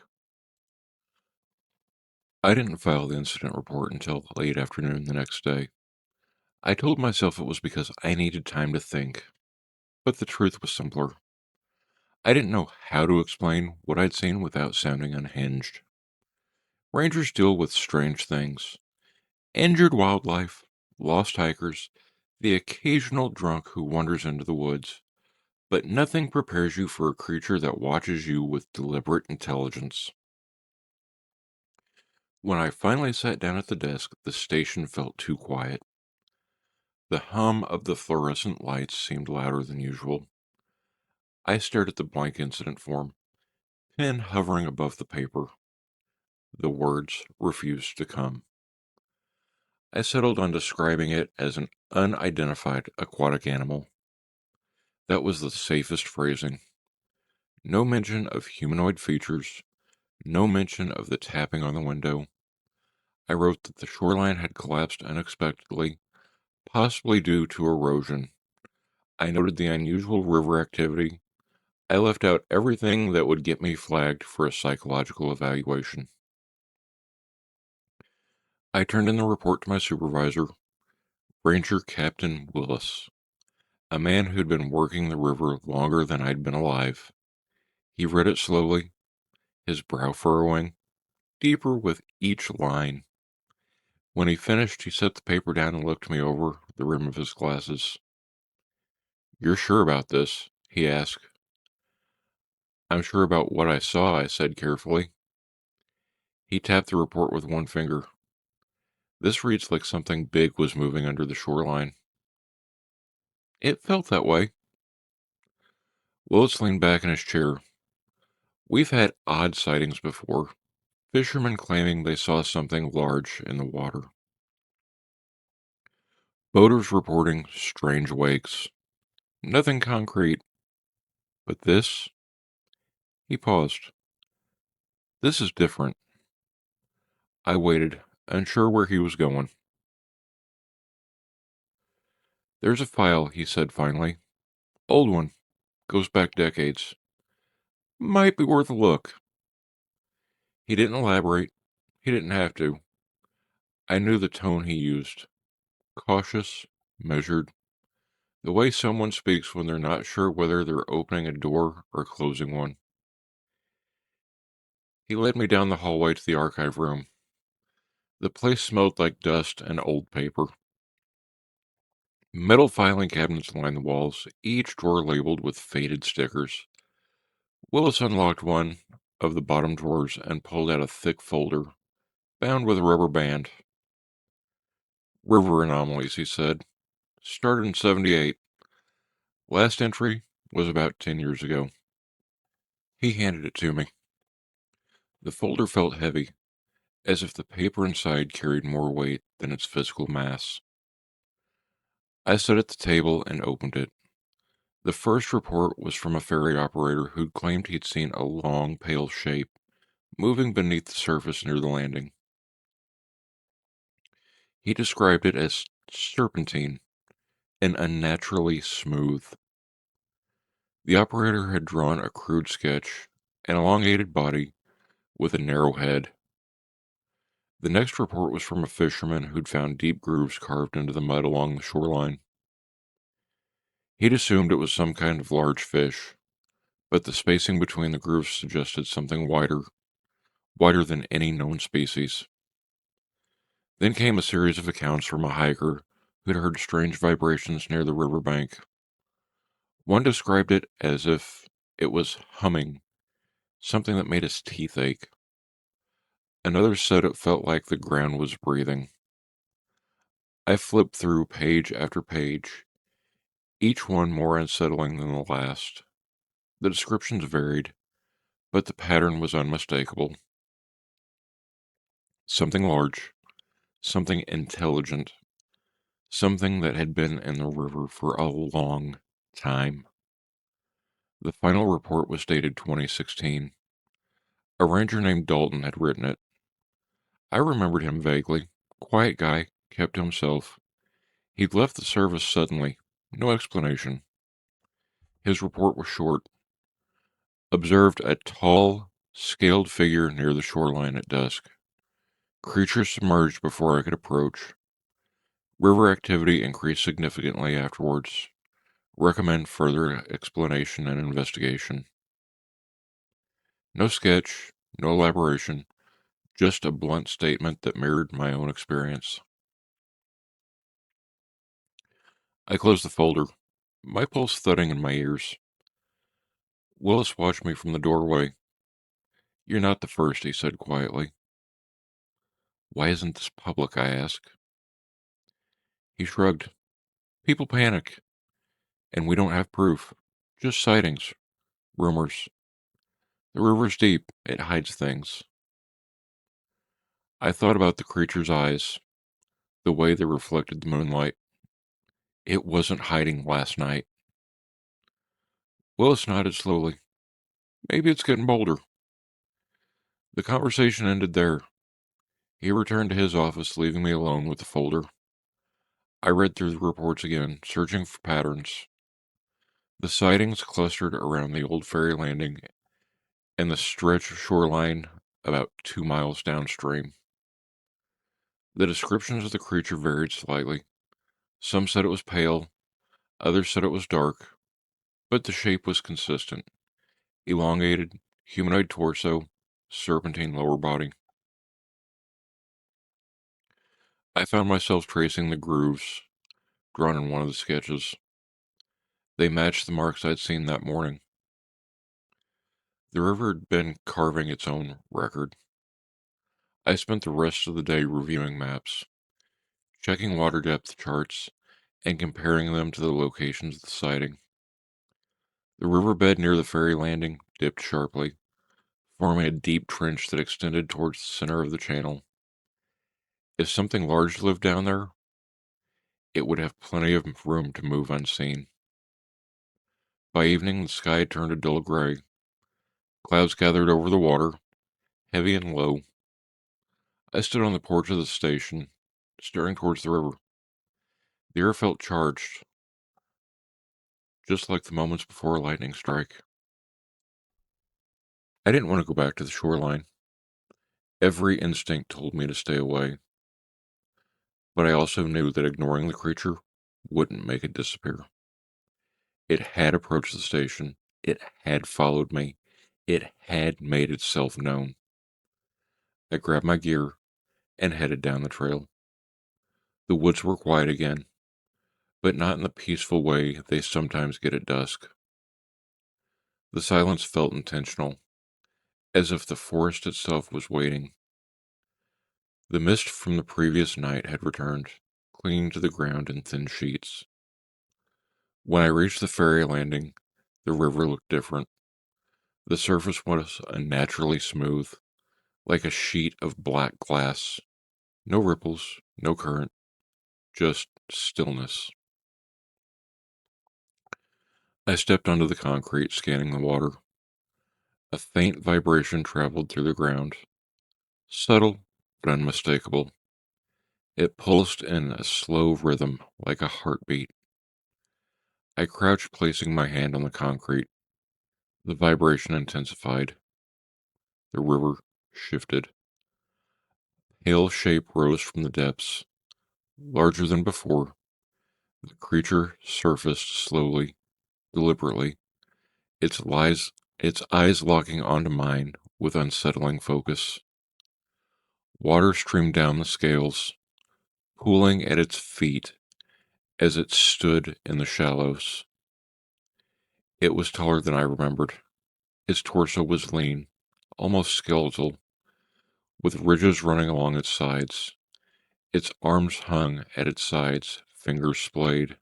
I didn't file the incident report until late afternoon the next day. I told myself it was because I needed time to think, but the truth was simpler. I didn't know how to explain what I'd seen without sounding unhinged. Rangers deal with strange things: injured wildlife, lost hikers, the occasional drunk who wanders into the woods, but nothing prepares you for a creature that watches you with deliberate intelligence. When I finally sat down at the desk, the station felt too quiet. The hum of the fluorescent lights seemed louder than usual. I stared at the blank incident form, pen hovering above the paper. The words refused to come. I settled on describing it as an unidentified aquatic animal. That was the safest phrasing. No mention of humanoid features, no mention of the tapping on the window. I wrote that the shoreline had collapsed unexpectedly, possibly due to erosion. I noted the unusual river activity. I left out everything that would get me flagged for a psychological evaluation. I turned in the report to my supervisor, Ranger Captain Willis, a man who'd been working the river longer than I'd been alive. He read it slowly, his brow furrowing, deeper with each line. When he finished, he set the paper down and looked me over the rim of his glasses. "You're sure about this?" he asked. "I'm sure about what I saw," I said carefully. He tapped the report with one finger. "This reads like something big was moving under the shoreline." "It felt that way." Willis leaned back in his chair. "We've had odd sightings before. Fishermen claiming they saw something large in the water. Boaters reporting strange wakes. Nothing concrete. But this?" He paused. "This is different." I waited, unsure where he was going. "There's a file," he said finally. "Old one. Goes back decades. Might be worth a look." He didn't elaborate. He didn't have to. I knew the tone he used. Cautious, measured. The way someone speaks when they're not sure whether they're opening a door or closing one. He led me down the hallway to the archive room. The place smelled like dust and old paper. Metal filing cabinets lined the walls, each drawer labeled with faded stickers. Willis unlocked one of the bottom drawers and pulled out a thick folder, bound with a rubber band. "River anomalies," he said. "Started in '78. Last entry was about 10 years ago." He handed it to me. The folder felt heavy, as if the paper inside carried more weight than its physical mass. I stood at the table and opened it. The first report was from a ferry operator who'd claimed he'd seen a long, pale shape moving beneath the surface near the landing. He described it as serpentine and unnaturally smooth. The operator had drawn a crude sketch: an elongated body with a narrow head. The next report was from a fisherman who'd found deep grooves carved into the mud along the shoreline. He'd assumed it was some kind of large fish, but the spacing between the grooves suggested something wider than any known species. Then came a series of accounts from a hiker who'd heard strange vibrations near the riverbank. One described it as if it was humming, something that made his teeth ache. Another said it felt like the ground was breathing. I flipped through page after page, each one more unsettling than the last. The descriptions varied, but the pattern was unmistakable. Something large, something intelligent, something that had been in the river for a long time. The final report was dated 2016. A ranger named Dalton had written it. I remembered him vaguely. Quiet guy, kept to himself. He'd left the service suddenly. No explanation. His report was short. Observed a tall, scaled figure near the shoreline at dusk. Creature submerged before I could approach. River activity increased significantly afterwards. Recommend further explanation and investigation. No sketch, no elaboration, just a blunt statement that mirrored my own experience. I closed the folder, my pulse thudding in my ears. Willis watched me from the doorway. You're not the first, he said quietly. Why isn't this public? I asked. He shrugged. People panic, and we don't have proof. Just sightings, rumors. The river's deep, it hides things. I thought about the creature's eyes, the way they reflected the moonlight. It wasn't hiding last night. Willis nodded slowly. Maybe it's getting bolder. The conversation ended there. He returned to his office, leaving me alone with the folder. I read through the reports again, searching for patterns. The sightings clustered around the old ferry landing and the stretch of shoreline about 2 miles downstream. The descriptions of the creature varied slightly. Some said it was pale, others said it was dark, but the shape was consistent. Elongated, humanoid torso, serpentine lower body. I found myself tracing the grooves drawn in one of the sketches. They matched the marks I'd seen that morning. The river had been carving its own record. I spent the rest of the day reviewing maps, checking water depth charts, and comparing them to the locations of the sighting. The riverbed near the ferry landing dipped sharply, forming a deep trench that extended towards the center of the channel. If something large lived down there, it would have plenty of room to move unseen. By evening, the sky had turned a dull gray. Clouds gathered over the water, heavy and low. I stood on the porch of the station, staring towards the river. The air felt charged, just like the moments before a lightning strike. I didn't want to go back to the shoreline. Every instinct told me to stay away, but I also knew that ignoring the creature wouldn't make it disappear. It had approached the station. It had followed me. It had made itself known. I grabbed my gear and headed down the trail. The woods were quiet again, but not in the peaceful way they sometimes get at dusk. The silence felt intentional, as if the forest itself was waiting. The mist from the previous night had returned, clinging to the ground in thin sheets. When I reached the ferry landing, the river looked different. The surface was unnaturally smooth, like a sheet of black glass. No ripples, no current, just stillness. I stepped onto the concrete, scanning the water. A faint vibration traveled through the ground, subtle but unmistakable. It pulsed in a slow rhythm, like a heartbeat. I crouched, placing my hand on the concrete. The vibration intensified. The river shifted. Hail shape rose from the depths, larger than before. The creature surfaced slowly, deliberately, its eyes locking onto mine with unsettling focus. Water streamed down the scales, pooling at its feet as it stood in the shallows. It was taller than I remembered. Its torso was lean, almost skeletal, with ridges running along its sides. Its arms hung at its sides, fingers splayed.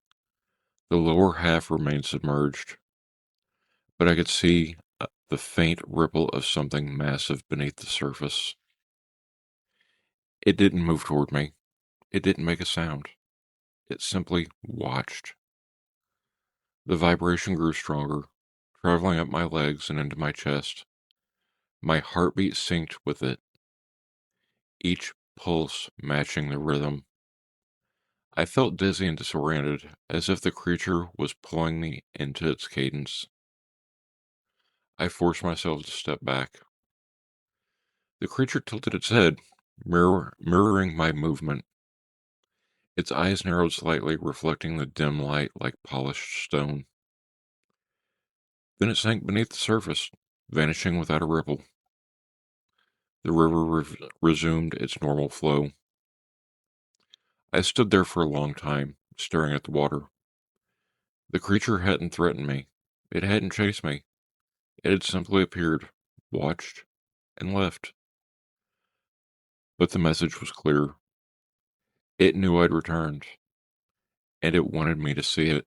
The lower half remained submerged, but I could see the faint ripple of something massive beneath the surface. It didn't move toward me. It didn't make a sound. It simply watched. The vibration grew stronger, traveling up my legs and into my chest. My heartbeat synced with it, each pulse matching the rhythm. I felt dizzy and disoriented, as if the creature was pulling me into its cadence. I forced myself to step back. The creature tilted its head, mirroring my movement. Its eyes narrowed slightly, reflecting the dim light like polished stone. Then it sank beneath the surface, vanishing without a ripple. The river resumed its normal flow. I stood there for a long time, staring at the water. The creature hadn't threatened me. It hadn't chased me. It had simply appeared, watched, and left. But the message was clear. It knew I'd returned, and it wanted me to see it.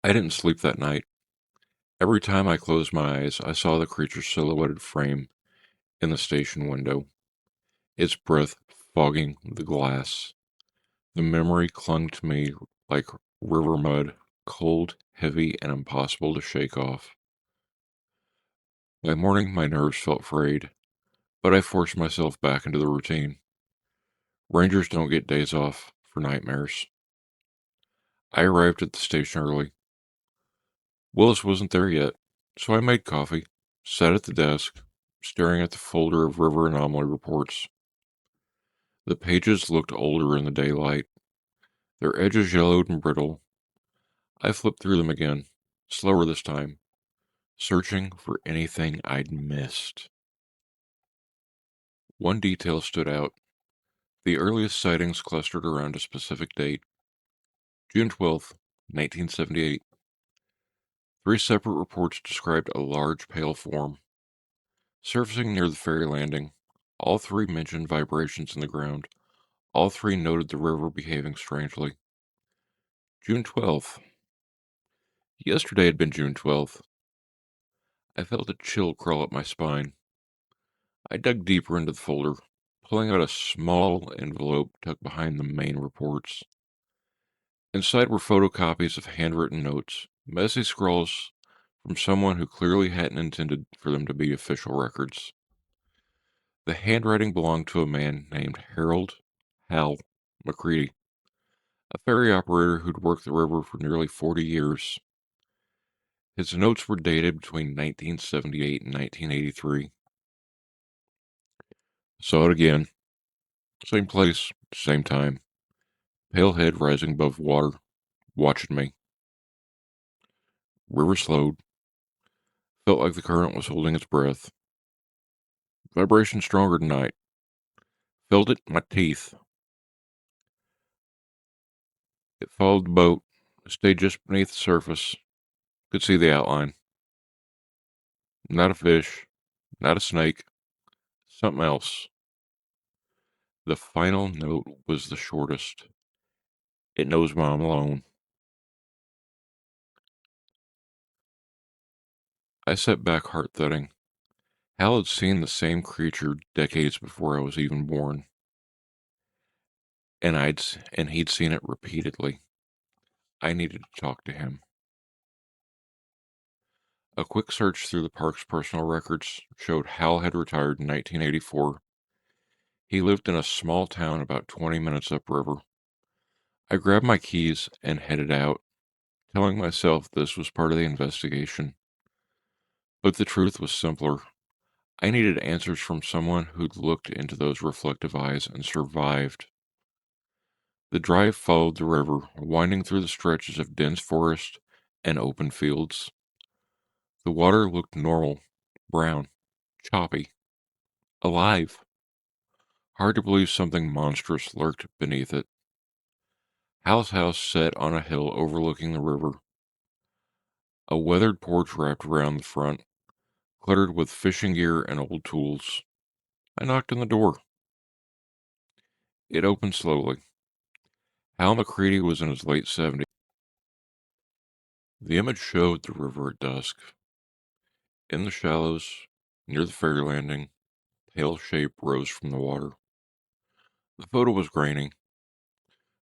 I didn't sleep that night. Every time I closed my eyes, I saw the creature's silhouetted frame in the station window, its breath fogging the glass. The memory clung to me like river mud, cold, heavy, and impossible to shake off. By morning, my nerves felt frayed, but I forced myself back into the routine. Rangers don't get days off for nightmares. I arrived at the station early. Willis wasn't there yet, so I made coffee, sat at the desk, staring at the folder of river anomaly reports. The pages looked older in the daylight, their edges yellowed and brittle. I flipped through them again, slower this time, searching for anything I'd missed. One detail stood out. The earliest sightings clustered around a specific date, June 12th, 1978. Three separate reports described a large pale form, surfacing near the ferry landing. All three mentioned vibrations in the ground. All three noted the river behaving strangely. June 12th. Yesterday had been June 12th. I felt a chill crawl up my spine. I dug deeper into the folder, pulling out a small envelope tucked behind the main reports. Inside were photocopies of handwritten notes, messy scrawls from someone who clearly hadn't intended for them to be official records. The handwriting belonged to a man named Harold Hal McCready, a ferry operator who'd worked the river for nearly 40 years. His notes were dated between 1978 and 1983. Saw it again. Same place, same time. Pale head rising above water, watching me. River slowed. Felt like the current was holding its breath. Vibration stronger tonight. Felt it in my teeth. It followed the boat. Stayed just beneath the surface. Could see the outline. Not a fish. Not a snake. Something else. The final note was the shortest. It knows I'm alone. I sat back, heart thudding. Hal had seen the same creature decades before I was even born, and he'd seen it repeatedly. I needed to talk to him. A quick search through the park's personal records showed Hal had retired in 1984. He lived in a small town about 20 minutes upriver. I grabbed my keys and headed out, telling myself this was part of the investigation. But the truth was simpler. I needed answers from someone who'd looked into those reflective eyes and survived. The drive followed the river, winding through the stretches of dense forest and open fields. The water looked normal, brown, choppy, alive. Hard to believe something monstrous lurked beneath it. Hal's house sat on a hill overlooking the river, a weathered porch wrapped around the front, cluttered with fishing gear and old tools. I knocked on the door. It opened slowly. Hal McCready was in his late 70s. The image showed the river at dusk. In the shallows, near the ferry landing, pale shape rose from the water. The photo was grainy,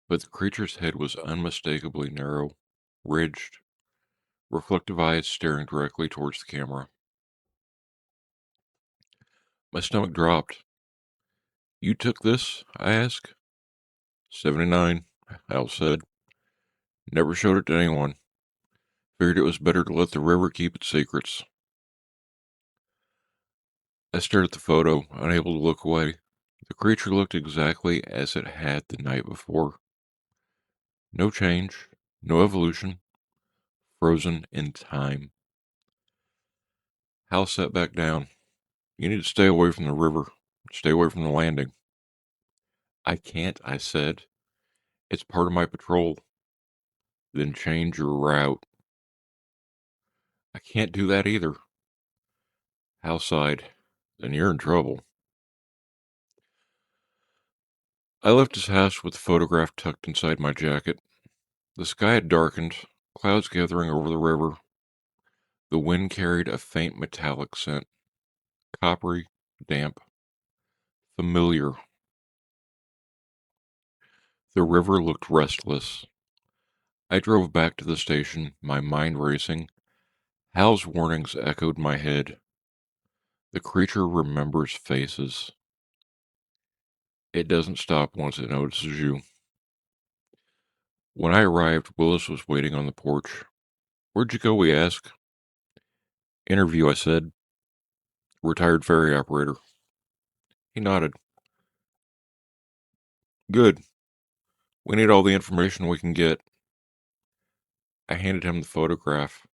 but the creature's head was unmistakably narrow, ridged, reflective eyes staring directly towards the camera. My stomach dropped. You took this? I asked. 79, Hal said. Never showed it to anyone. Figured it was better to let the river keep its secrets. I stared at the photo, unable to look away. The creature looked exactly as it had the night before. No change, no evolution, frozen in time. Hal sat back down. You need to stay away from the river. Stay away from the landing. I can't, I said. It's part of my patrol. Then change your route. I can't do that either. Hal sighed. Then you're in trouble. I left his house with the photograph tucked inside my jacket. The sky had darkened, clouds gathering over the river. The wind carried a faint metallic scent, coppery, damp, familiar. The river looked restless. I drove back to the station, my mind racing. Hal's warnings echoed my head. The creature remembers faces. It doesn't stop once it notices you. When I arrived, Willis was waiting on the porch. Where'd you go? We asked. Interview, I said. Retired ferry operator. He nodded. Good. We need all the information we can get. I handed him the photograph.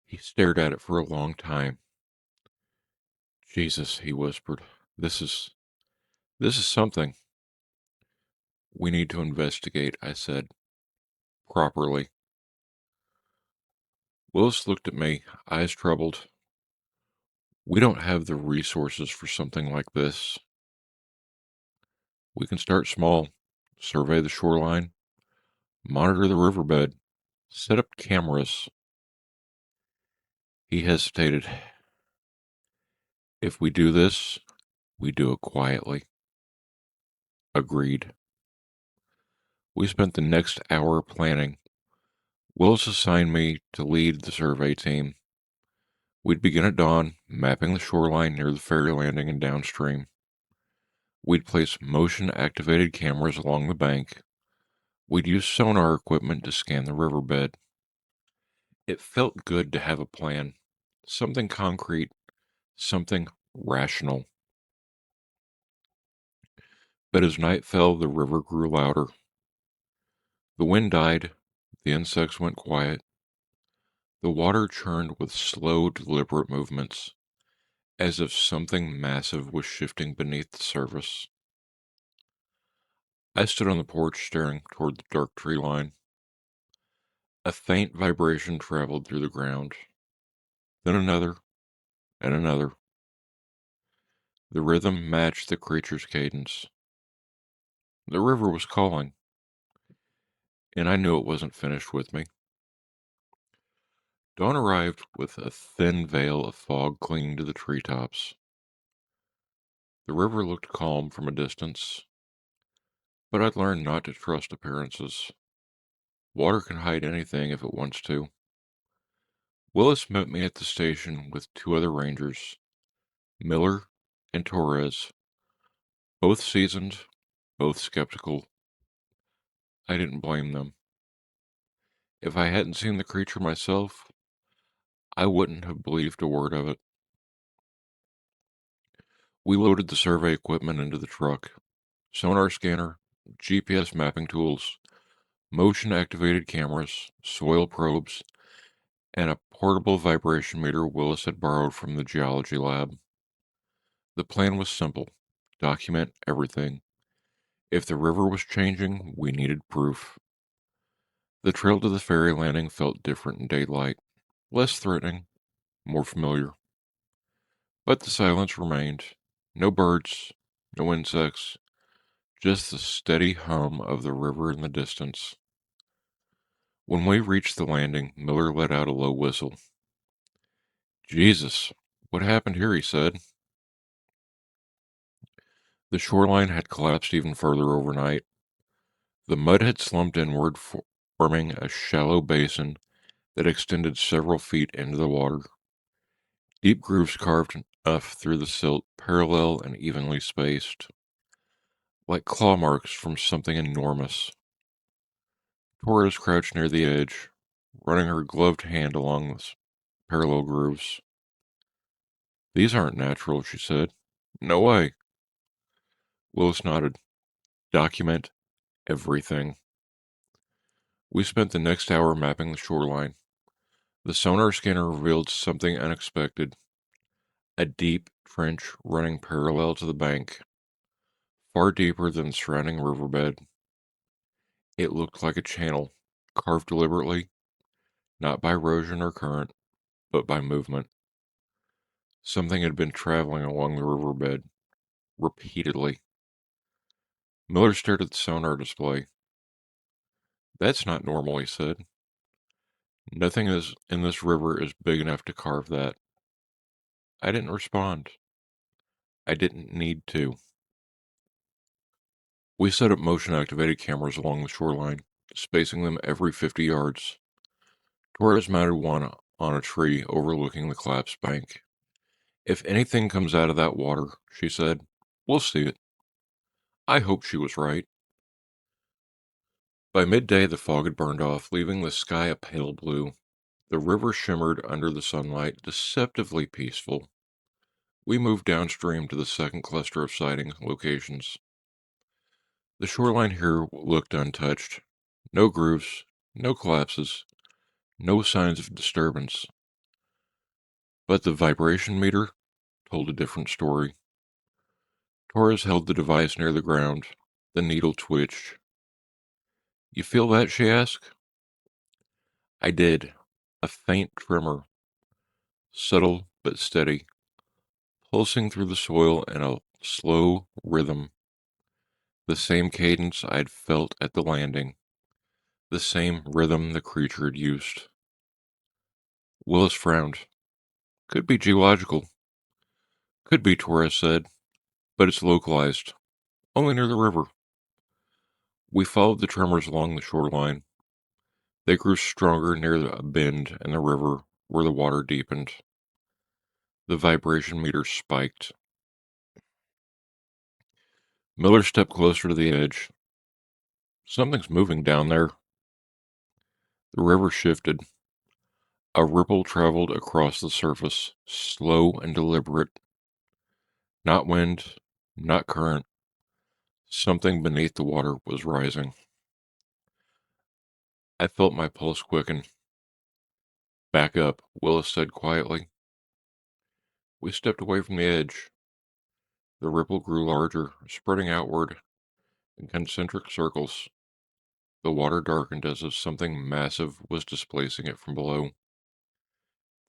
He stared at it for a long time. Jesus, he whispered. This is something. We need to investigate, I said. Properly. Willis looked at me, eyes troubled. We don't have the resources for something like this. We can start small, survey the shoreline, monitor the riverbed, set up cameras. He hesitated. If we do this, we do it quietly. Agreed. We spent the next hour planning. Willis assigned me to lead the survey team. We'd begin at dawn, mapping the shoreline near the ferry landing and downstream. We'd place motion-activated cameras along the bank. We'd use sonar equipment to scan the riverbed. It felt good to have a plan, something concrete, something rational. But as night fell, the river grew louder. The wind died, the insects went quiet. The water churned with slow, deliberate movements, as if something massive was shifting beneath the surface. I stood on the porch staring toward the dark tree line. A faint vibration traveled through the ground. Then another, and another. The rhythm matched the creature's cadence. The river was calling, and I knew it wasn't finished with me. Dawn arrived with a thin veil of fog clinging to the treetops. The river looked calm from a distance, but I'd learned not to trust appearances. Water can hide anything if it wants to. Willis met me at the station with two other rangers, Miller and Torres, both seasoned, both skeptical. I didn't blame them. If I hadn't seen the creature myself, I wouldn't have believed a word of it. We loaded the survey equipment into the truck. Sonar scanner, GPS mapping tools, motion-activated cameras, soil probes, and a portable vibration meter Willis had borrowed from the geology lab. The plan was simple: document everything. If the river was changing, we needed proof. The trail to the ferry landing felt different in daylight, less threatening, more familiar. But the silence remained. No birds, no insects, just the steady hum of the river in the distance. When we reached the landing, Miller let out a low whistle. Jesus, what happened here? He said. The shoreline had collapsed even further overnight. The mud had slumped inward, forming a shallow basin that extended several feet into the water. Deep grooves carved enough through the silt, parallel and evenly spaced, like claw marks from something enormous. Torres crouched near the edge, running her gloved hand along the parallel grooves. These aren't natural, she said. No way. Willis nodded. Document everything. We spent the next hour mapping the shoreline. The sonar scanner revealed something unexpected: a deep trench running parallel to the bank, far deeper than the surrounding riverbed. It looked like a channel, carved deliberately, not by erosion or current, but by movement. Something had been traveling along the riverbed, repeatedly. Miller stared at the sonar display. That's not normal, he said. Nothing in this river is big enough to carve that. I didn't respond. I didn't need to. We set up motion-activated cameras along the shoreline, spacing them every 50 yards. Torres mounted one on a tree overlooking the collapsed bank. If anything comes out of that water, she said, we'll see it. I hope she was right. By midday, the fog had burned off, leaving the sky a pale blue. The river shimmered under the sunlight, deceptively peaceful. We moved downstream to the second cluster of sighting locations. The shoreline here looked untouched. No grooves, no collapses, no signs of disturbance. But the vibration meter told a different story. Torres held the device near the ground. The needle twitched. You feel that? She asked. I did. A faint tremor, subtle but steady, pulsing through the soil in a slow rhythm. The same cadence I'd felt at the landing. The same rhythm the creature had used. Willis frowned. Could be geological. Could be, Torres said, but it's localized, only near the river. We followed the tremors along the shoreline. They grew stronger near a bend in the river where the water deepened. The vibration meter spiked. Miller stepped closer to the edge. Something's moving down there. The river shifted. A ripple traveled across the surface, slow and deliberate. Not wind, not current. Something beneath the water was rising. I felt my pulse quicken. Back up, Willis said quietly. We stepped away from the edge. The ripple grew larger, spreading outward in concentric circles. The water darkened as if something massive was displacing it from below.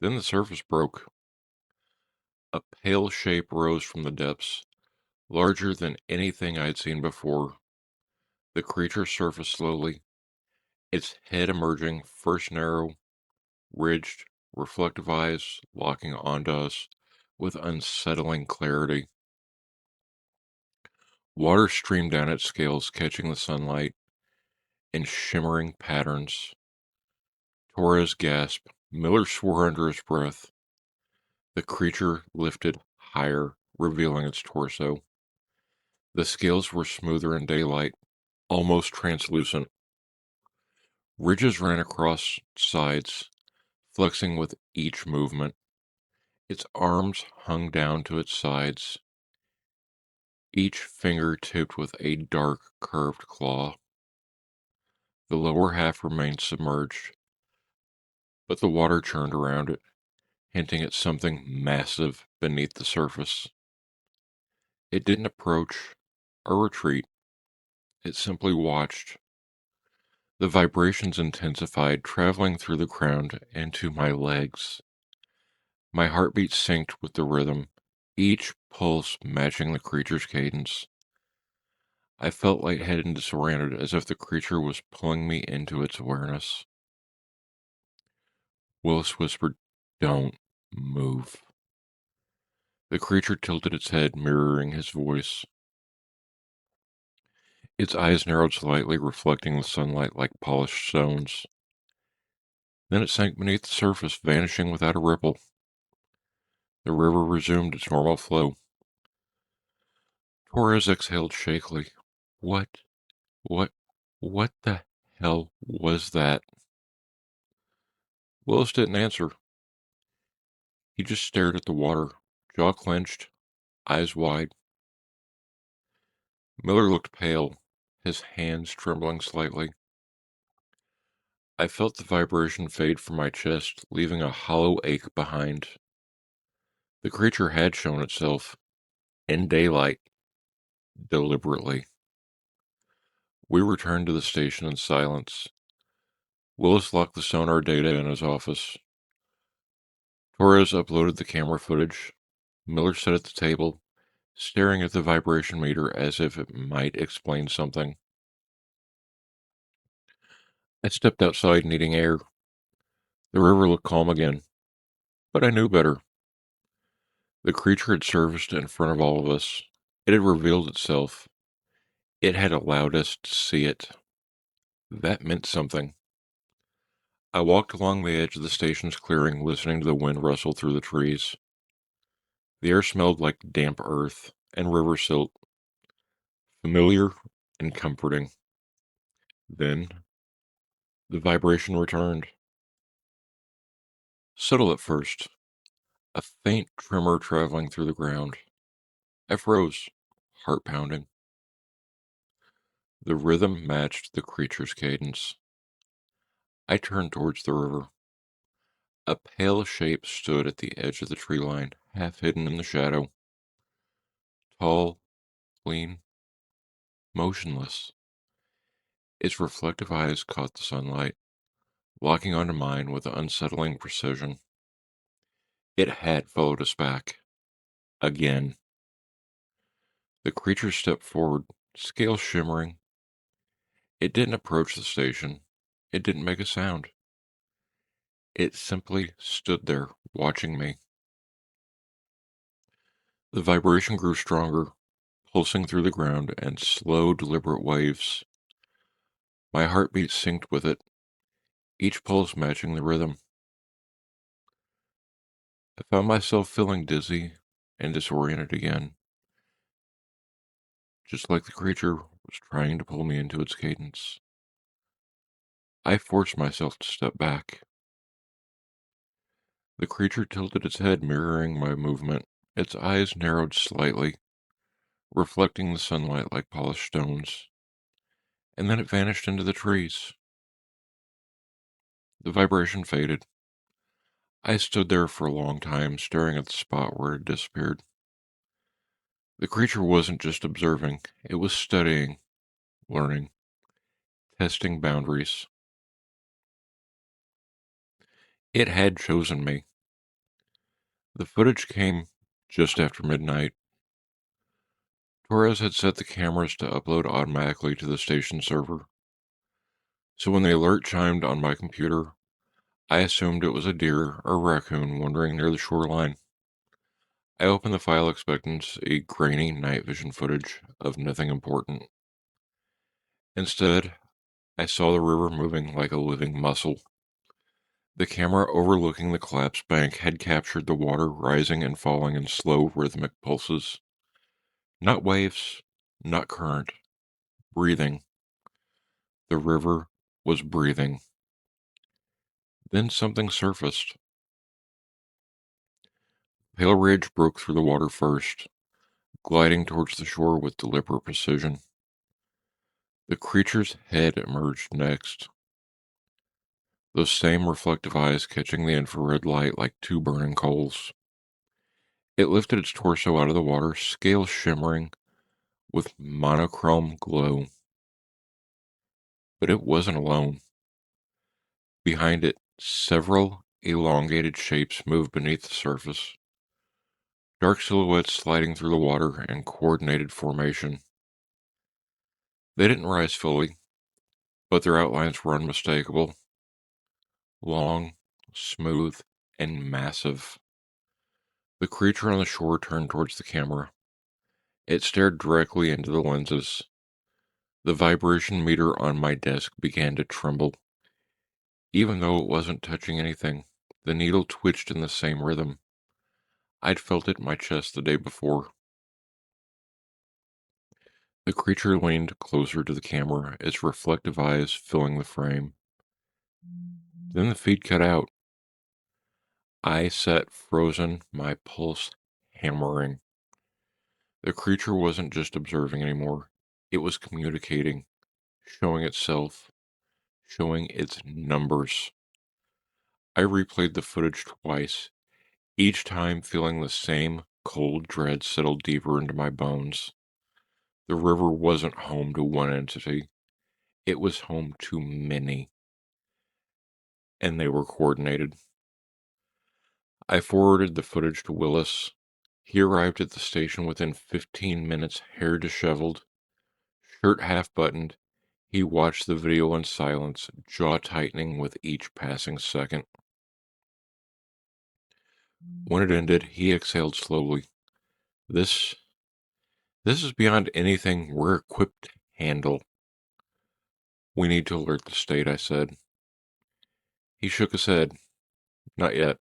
Then the surface broke. A pale shape rose from the depths, larger than anything I'd seen before. The creature surfaced slowly, its head emerging, first narrow, ridged, reflective eyes locking onto us with unsettling clarity. Water streamed down its scales, catching the sunlight in shimmering patterns. Torres gasped. Miller swore under his breath. The creature lifted higher, revealing its torso. The scales were smoother in daylight, almost translucent. Ridges ran across sides, flexing with each movement. Its arms hung down to its sides. each finger tipped with a dark, curved claw. The lower half remained submerged, but the water churned around it, hinting at something massive beneath the surface. It didn't approach or retreat, it simply watched. The vibrations intensified, traveling through the ground and to my legs. My heartbeat synced with the rhythm, each pulse matching the creature's cadence. I felt lightheaded and disoriented, as if the creature was pulling me into its awareness. Willis whispered, "Don't move." The creature tilted its head, mirroring his voice. Its eyes narrowed slightly, reflecting the sunlight like polished stones. Then it sank beneath the surface, vanishing without a ripple. The river resumed its normal flow. Torres exhaled shakily. What, what, what the hell was that? Willis didn't answer. He just stared at the water, jaw clenched, eyes wide. Miller looked pale, his hands trembling slightly. I felt the vibration fade from my chest, leaving a hollow ache behind. The creature had shown itself, in daylight, deliberately. We returned to the station in silence. Willis locked the sonar data in his office. Torres uploaded the camera footage. Miller sat at the table, staring at the vibration meter as if it might explain something. I stepped outside, needing air. The river looked calm again, but I knew better. The creature had surfaced in front of all of us. It had revealed itself. It had allowed us to see it. That meant something. I walked along the edge of the station's clearing, listening to the wind rustle through the trees. The air smelled like damp earth and river silt, familiar and comforting. Then the vibration returned. Subtle at first, a faint tremor traveling through the ground. I froze, heart pounding. The rhythm matched the creature's cadence. I turned towards the river. A pale shape stood at the edge of the tree line, half hidden in the shadow. Tall, lean, motionless. Its reflective eyes caught the sunlight, locking onto mine with unsettling precision. It had followed us back. Again. The creature stepped forward, scales shimmering. It didn't approach the station. It didn't make a sound. It simply stood there, watching me. The vibration grew stronger, pulsing through the ground in slow, deliberate waves. My heartbeat synced with it, each pulse matching the rhythm. I found myself feeling dizzy and disoriented again, just like the creature was trying to pull me into its cadence. I forced myself to step back. The creature tilted its head, mirroring my movement. Its eyes narrowed slightly, reflecting the sunlight like polished stones, and then it vanished into the trees. The vibration faded. I stood there for a long time, staring at the spot where it had disappeared. The creature wasn't just observing, it was studying, learning, testing boundaries. It had chosen me. The footage came just after midnight. Torres had set the cameras to upload automatically to the station server. So when the alert chimed on my computer, I assumed it was a deer or raccoon wandering near the shoreline. I opened the file expecting to see grainy night vision footage of nothing important. Instead, I saw the river moving like a living muscle. The camera overlooking the collapsed bank had captured the water rising and falling in slow, rhythmic pulses. Not waves, not current, breathing. The river was breathing. Then something surfaced. Pale ridge broke through the water first, gliding towards the shore with deliberate precision. The creature's head emerged next, those same reflective eyes catching the infrared light like two burning coals. It lifted its torso out of the water, scales shimmering with monochrome glow. But it wasn't alone. Behind it, several elongated shapes moved beneath the surface, dark silhouettes sliding through the water in coordinated formation. They didn't rise fully, but their outlines were unmistakable, long, smooth, and massive. The creature on the shore turned towards the camera. It stared directly into the lenses. The vibration meter on my desk began to tremble. Even though it wasn't touching anything, the needle twitched in the same rhythm. I'd felt it in my chest the day before. The creature leaned closer to the camera, its reflective eyes filling the frame. Then the feed cut out. I sat frozen, my pulse hammering. The creature wasn't just observing anymore. It was communicating, showing itself, showing its numbers. I replayed the footage twice, each time feeling the same cold dread settle deeper into my bones. The river wasn't home to one entity, it was home to many, and they were coordinated. I forwarded the footage to Willis. He arrived at the station within 15 minutes, hair disheveled, shirt half buttoned. He watched the video in silence, jaw tightening with each passing second. When it ended, he exhaled slowly. This this is beyond anything we're equipped to handle. We need to alert the state, I said. He shook his head. Not yet.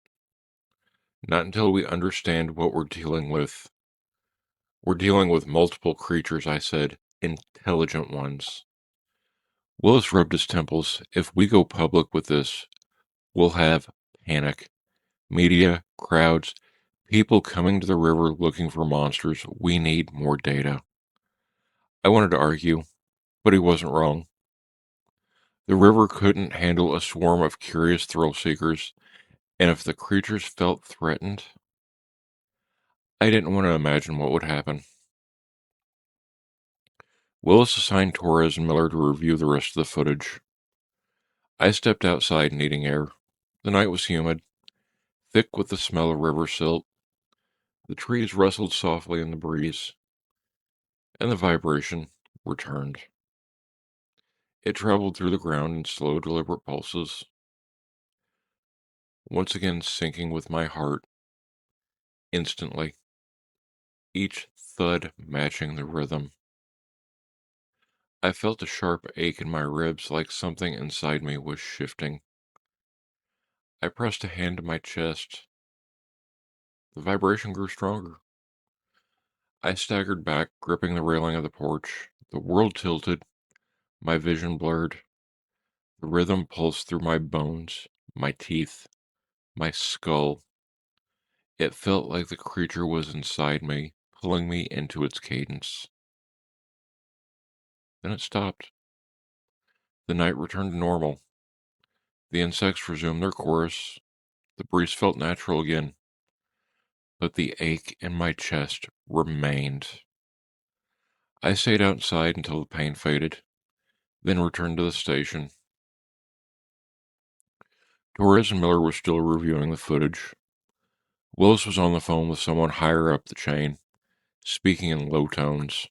Not until we understand what we're dealing with. We're dealing with multiple creatures, I said. Intelligent ones. Willis rubbed his temples. If we go public with this, we'll have panic. Media, crowds, people coming to the river looking for monsters. We need more data. I wanted to argue, but he wasn't wrong. The river couldn't handle a swarm of curious thrill seekers, and if the creatures felt threatened, I didn't want to imagine what would happen. Willis assigned Torres and Miller to review the rest of the footage. I stepped outside needing air. The night was humid, thick with the smell of river silt. The trees rustled softly in the breeze, and the vibration returned. It traveled through the ground in slow, deliberate pulses, once again syncing with my heart instantly, each thud matching the rhythm. I felt a sharp ache in my ribs like something inside me was shifting. I pressed a hand to my chest. The vibration grew stronger. I staggered back, gripping the railing of the porch. The world tilted, my vision blurred. The rhythm pulsed through my bones, my teeth, my skull. It felt like the creature was inside me, pulling me into its cadence. Then it stopped. The night returned to normal. The insects resumed their chorus. The breeze felt natural again. But the ache in my chest remained. I stayed outside until the pain faded, then returned to the station. Torres and Miller were still reviewing the footage. Willis was on the phone with someone higher up the chain, speaking in low tones.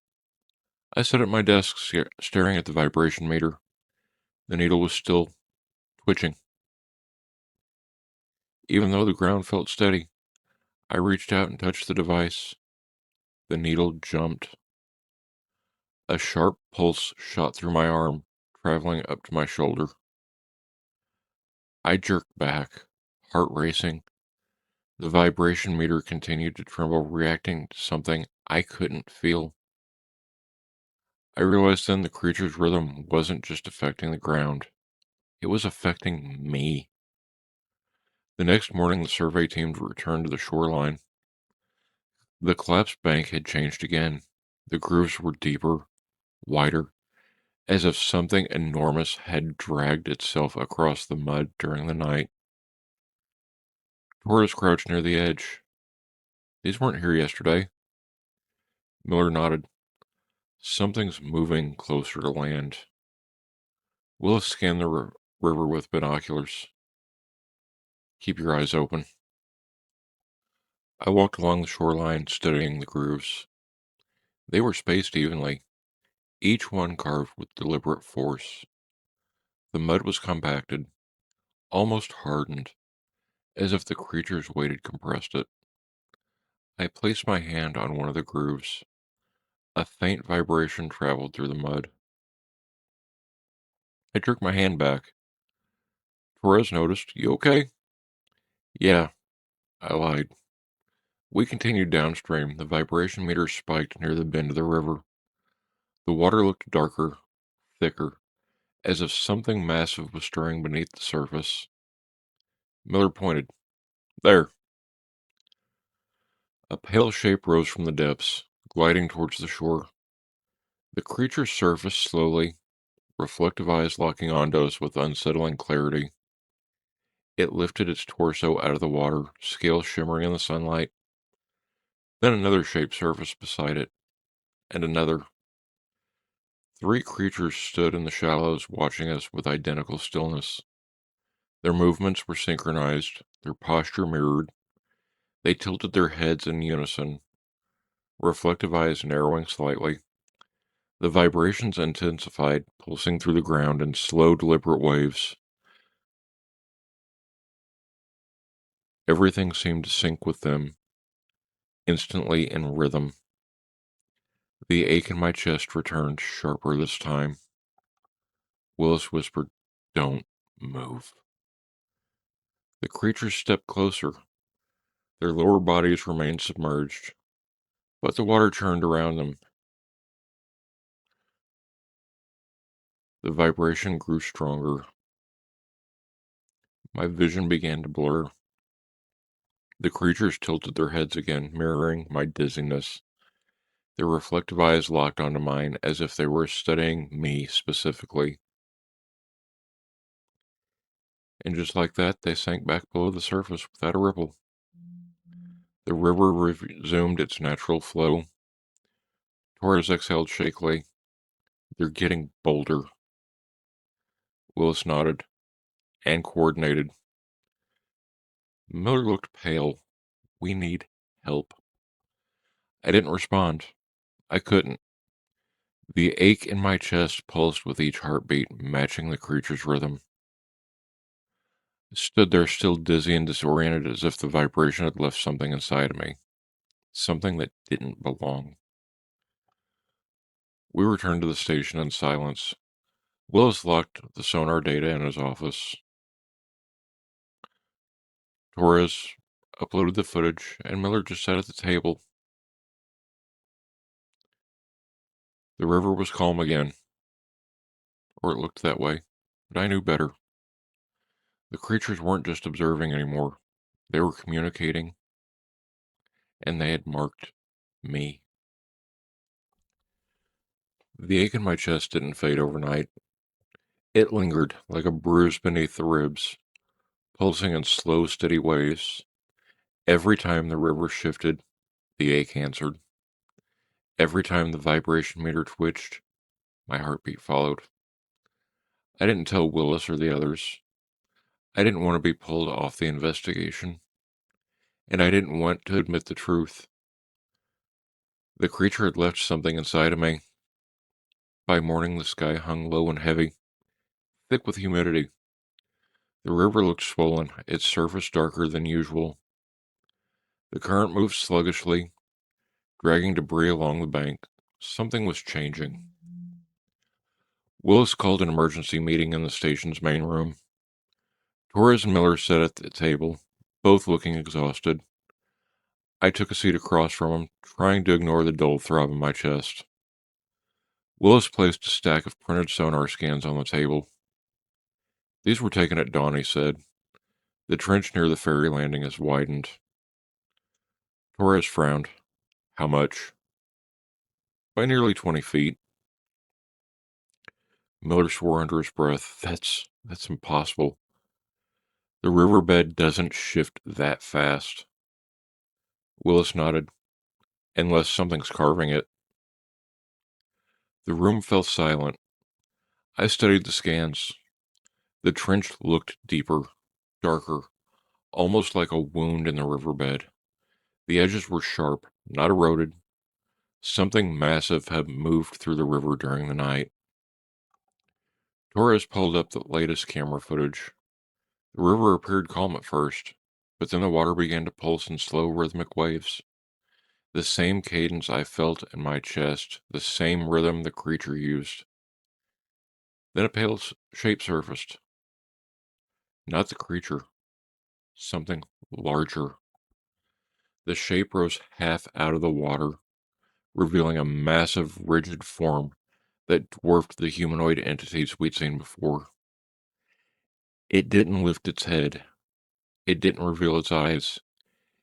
I sat at my desk, staring at the vibration meter. The needle was still twitching. Even though the ground felt steady, I reached out and touched the device. The needle jumped. A sharp pulse shot through my arm, traveling up to my shoulder. I jerked back, heart racing. The vibration meter continued to tremble, reacting to something I couldn't feel. I realized then the creature's rhythm wasn't just affecting the ground, it was affecting me. The next morning, the survey team returned to the shoreline. The collapsed bank had changed again. The grooves were deeper, wider, as if something enormous had dragged itself across the mud during the night. Torres crouched near the edge. These weren't here yesterday. Miller nodded. Something's moving closer to land. Willis scanned the river with binoculars. Keep your eyes open. I walked along the shoreline, studying the grooves. They were spaced evenly, each one carved with deliberate force. The mud was compacted, almost hardened, as if the creature's weight had compressed it. I placed my hand on one of the grooves. A faint vibration traveled through the mud. I jerked my hand back. Torres noticed. You okay? Yeah, I lied. We continued downstream. The vibration meter spiked near the bend of the river. The water looked darker, thicker, as if something massive was stirring beneath the surface. Miller pointed. There. A pale shape rose from the depths, gliding towards the shore. The creature surfaced slowly, reflective eyes locking onto us with unsettling clarity. It lifted its torso out of the water, scales shimmering in the sunlight. Then another shape surfaced beside it, and another. Three creatures stood in the shallows, watching us with identical stillness. Their movements were synchronized, their posture mirrored. They tilted their heads in unison, reflective eyes narrowing slightly. The vibrations intensified, pulsing through the ground in slow, deliberate waves. Everything seemed to sync with them, instantly in rhythm. The ache in my chest returned, sharper this time. Willis whispered, Don't move. The creatures stepped closer. Their lower bodies remained submerged, but the water churned around them. The vibration grew stronger. My vision began to blur. The creatures tilted their heads again, mirroring my dizziness. Their reflective eyes locked onto mine as if they were studying me specifically. And just like that, they sank back below the surface without a ripple. The river resumed its natural flow. Torres exhaled shakily. They're getting bolder. Willis nodded and coordinated. Miller looked pale. We need help. I didn't respond. I couldn't. The ache in my chest pulsed with each heartbeat, matching the creature's rhythm. I stood there still dizzy and disoriented as if the vibration had left something inside of me. Something that didn't belong. We returned to the station in silence. Willis locked the sonar data in his office. Torres uploaded the footage, and Miller just sat at the table. The river was calm again, or it looked that way, but I knew better. The creatures weren't just observing anymore. They were communicating, and they had marked me. The ache in my chest didn't fade overnight. It lingered like a bruise beneath the ribs, pulsing in slow, steady waves. Every time the river shifted, the ache answered. Every time the vibration meter twitched, my heartbeat followed. I didn't tell Willis or the others. I didn't want to be pulled off the investigation, and I didn't want to admit the truth. The creature had left something inside of me. By morning, the sky hung low and heavy, thick with humidity. The river looked swollen, its surface darker than usual. The current moved sluggishly, dragging debris along the bank. Something was changing. Willis called an emergency meeting in the station's main room. Torres and Miller sat at the table, both looking exhausted. I took a seat across from him, trying to ignore the dull throb in my chest. Willis placed a stack of printed sonar scans on the table. These were taken at dawn, he said. The trench near the ferry landing has widened. Torres frowned. How much? By nearly 20 feet. Miller swore under his breath. That's impossible. The riverbed doesn't shift that fast. Willis nodded. Unless something's carving it. The room fell silent. I studied the scans. The trench looked deeper, darker, almost like a wound in the riverbed. The edges were sharp, not eroded. Something massive had moved through the river during the night. Torres pulled up the latest camera footage. The river appeared calm at first, but then the water began to pulse in slow rhythmic waves. The same cadence I felt in my chest, the same rhythm the creature used. Then a pale shape surfaced. Not the creature, something larger. The shape rose half out of the water, revealing a massive, rigid form that dwarfed the humanoid entities we'd seen before. It didn't lift its head. It didn't reveal its eyes.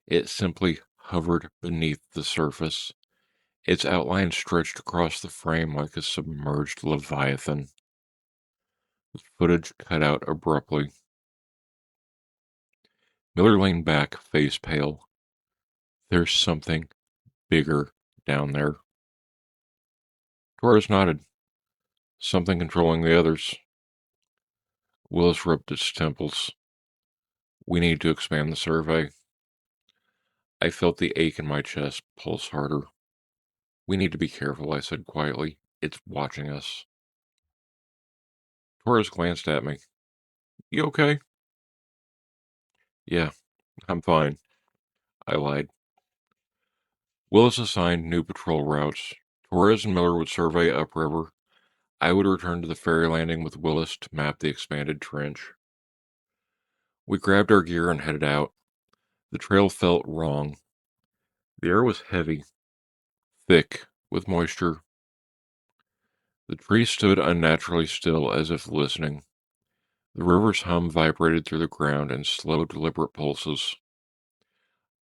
It simply hovered beneath the surface. Its outline stretched across the frame like a submerged leviathan. The footage cut out abruptly. Miller leaned back, face pale. There's something bigger down there. Torres nodded. Something controlling the others. Willis rubbed his temples. We need to expand the survey. I felt the ache in my chest pulse harder. We need to be careful, I said quietly. It's watching us. Torres glanced at me. You okay? Yeah, I'm fine. I lied. Willis assigned new patrol routes. Torres and Miller would survey upriver. I would return to the ferry landing with Willis to map the expanded trench. We grabbed our gear and headed out. The trail felt wrong. The air was heavy, thick, with moisture. The trees stood unnaturally still, as if listening. The river's hum vibrated through the ground in slow, deliberate pulses.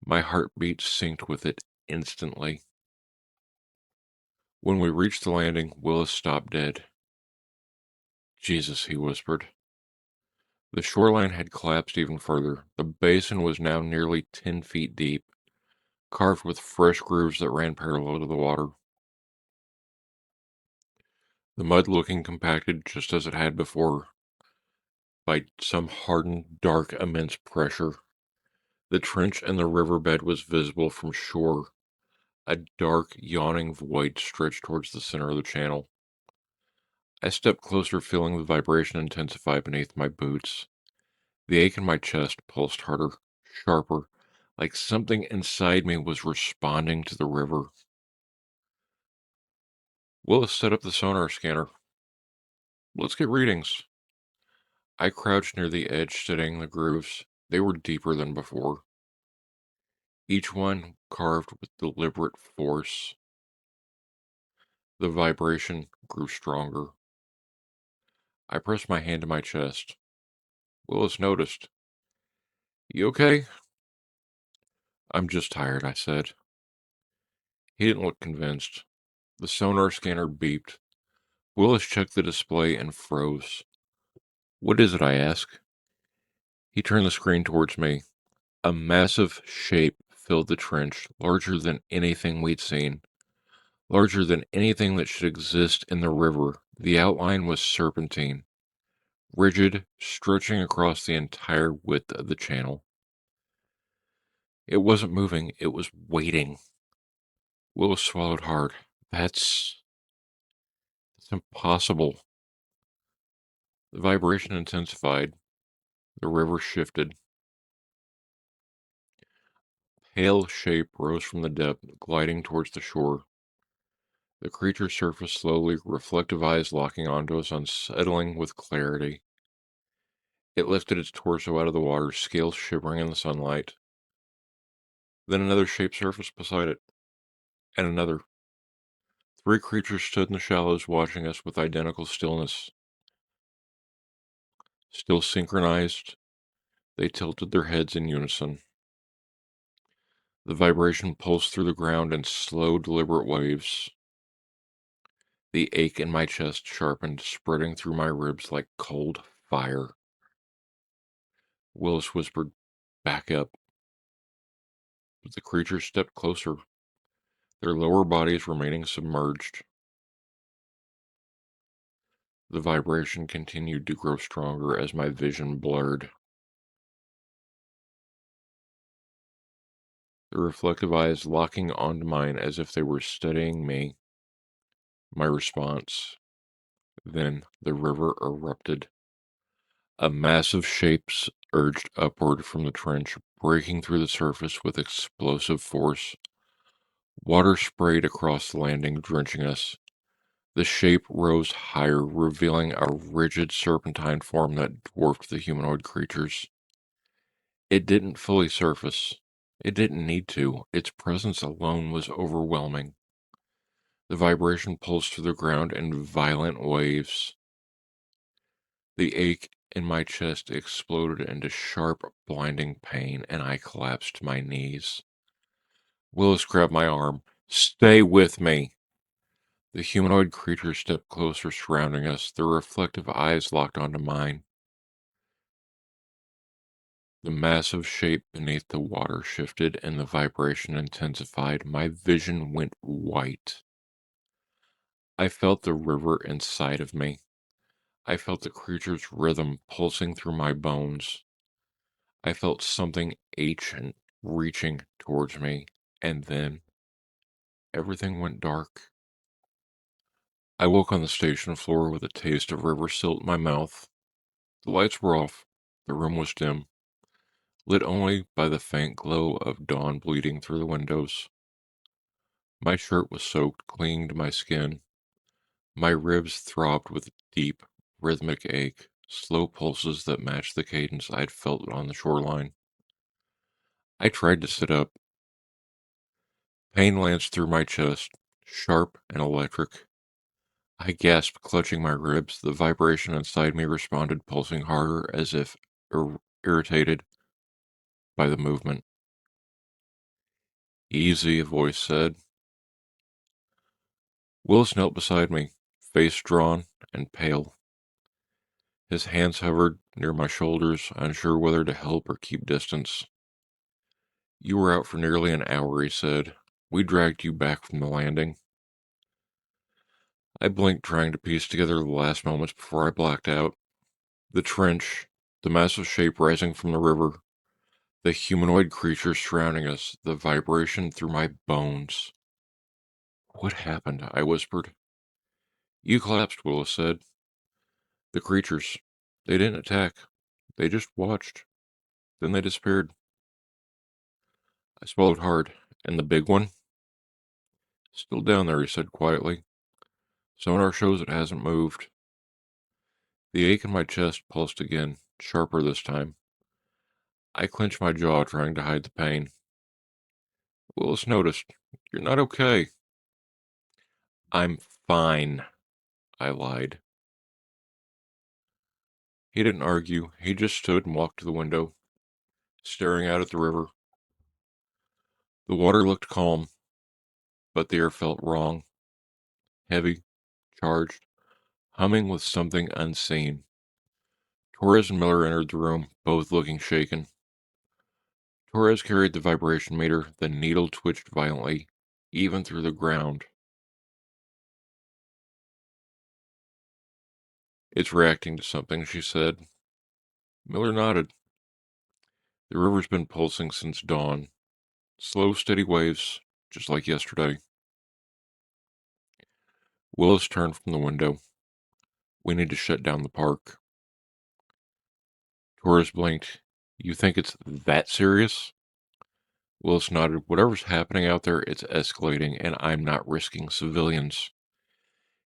My heartbeat synced with it instantly. When we reached the landing, Willis stopped dead. Jesus, he whispered. The shoreline had collapsed even further. The basin was now nearly 10 feet deep, carved with fresh grooves that ran parallel to the water. The mud looking compacted just as it had before, by some hardened, dark, immense pressure. The trench and the riverbed was visible from shore. A dark, yawning void stretched towards the center of the channel. I stepped closer, feeling the vibration intensify beneath my boots. The ache in my chest pulsed harder, sharper, like something inside me was responding to the river. Willis set up the sonar scanner. Let's get readings. I crouched near the edge, studying the grooves. They were deeper than before. Each one carved with deliberate force. The vibration grew stronger. I pressed my hand to my chest. Willis noticed. You okay? I'm just tired, I said. He didn't look convinced. The sonar scanner beeped. Willis checked the display and froze. What is it? I asked. He turned the screen towards me. A massive shape filled the trench, larger than anything we'd seen, larger than anything that should exist in the river. The outline was serpentine, rigid, stretching across the entire width of the channel. It wasn't moving, it was waiting. Willis swallowed hard. That's impossible. The vibration intensified. The river shifted. Pale shape rose from the depth, gliding towards the shore. The creature surfaced slowly, reflective eyes locking onto us, unsettling with clarity. It lifted its torso out of the water, scales shivering in the sunlight. Then another shape surfaced beside it, and another. Three creatures stood in the shallows, watching us with identical stillness. Still synchronized, they tilted their heads in unison. The vibration pulsed through the ground in slow, deliberate waves. The ache in my chest sharpened, spreading through my ribs like cold fire. Willis whispered, "Back up." But the creatures stepped closer, their lower bodies remaining submerged. The vibration continued to grow stronger as my vision blurred. The reflective eyes locking onto mine as if they were studying me. My response. Then the river erupted. A massive shape urged upward from the trench, breaking through the surface with explosive force. Water sprayed across the landing, drenching us. The shape rose higher, revealing a rigid serpentine form that dwarfed the humanoid creatures. It didn't fully surface. It didn't need to. Its presence alone was overwhelming. The vibration pulsed through the ground in violent waves. The ache in my chest exploded into sharp, blinding pain, and I collapsed to my knees. Willis grabbed my arm. "Stay with me!" The humanoid creature stepped closer, surrounding us, their reflective eyes locked onto mine. The massive shape beneath the water shifted and the vibration intensified. My vision went white. I felt the river inside of me. I felt the creature's rhythm pulsing through my bones. I felt something ancient reaching towards me, and then everything went dark. I woke on the station floor with a taste of river silt in my mouth. The lights were off. The room was dim, lit only by the faint glow of dawn bleeding through the windows. My shirt was soaked, clinging to my skin. My ribs throbbed with deep, rhythmic ache, slow pulses that matched the cadence I'd felt on the shoreline. I tried to sit up. Pain lanced through my chest, sharp and electric. I gasped, clutching my ribs. The vibration inside me responded, pulsing harder, as if irritated by the movement. "Easy," a voice said. Willis knelt beside me, face drawn and pale. His hands hovered near my shoulders, unsure whether to help or keep distance. "You were out for nearly an hour," he said. "We dragged you back from the landing." I blinked, trying to piece together the last moments before I blacked out. The trench, the massive shape rising from the river, the humanoid creature surrounding us, the vibration through my bones. "What happened?" I whispered. "You collapsed," Willis said. "The creatures. They didn't attack. They just watched. Then they disappeared." I swallowed hard. "And the big one?" "Still down there," he said quietly. "Sonar shows it hasn't moved." The ache in my chest pulsed again, sharper this time. I clenched my jaw, trying to hide the pain. Willis noticed. "You're not okay." "I'm fine," I lied. He didn't argue. He just stood and walked to the window, staring out at the river. The water looked calm, but the air felt wrong, heavy, charged, humming with something unseen. Torres and Miller entered the room, both looking shaken. Torres carried the vibration meter. The needle twitched violently, even through the ground. "It's reacting to something," she said. Miller nodded. "The river's been pulsing since dawn. Slow, steady waves, just like yesterday." Willis turned from the window. "We need to shut down the park." Torres blinked. "You think it's that serious?" Willis nodded. "Whatever's happening out there, it's escalating, and I'm not risking civilians."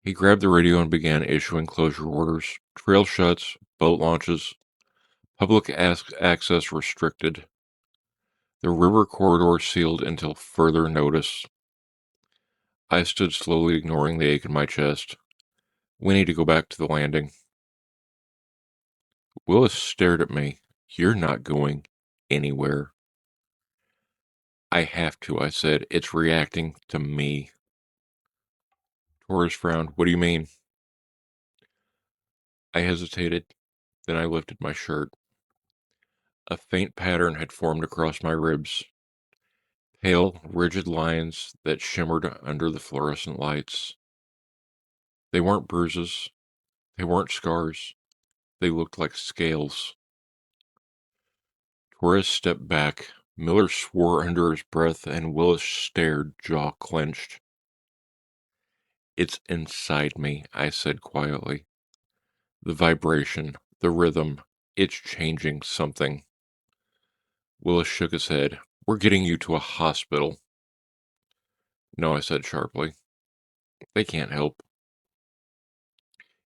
He grabbed the radio and began issuing closure orders. Trail shuts, boat launches, public access restricted. The river corridor sealed until further notice. I stood slowly, ignoring the ache in my chest. "We need to go back to the landing." Willis stared at me. "You're not going anywhere." I have to, I said. It's reacting to me. Torres frowned. What do you mean? I hesitated. Then I lifted my shirt. A faint pattern had formed across my ribs. Pale, rigid lines that shimmered under the fluorescent lights. They weren't bruises. They weren't scars. They looked like scales. Torres stepped back. Miller swore under his breath, and Willis stared, jaw clenched. It's inside me, I said quietly. The vibration, the rhythm, it's changing something. Willis shook his head. We're getting you to a hospital. No, I said sharply. They can't help.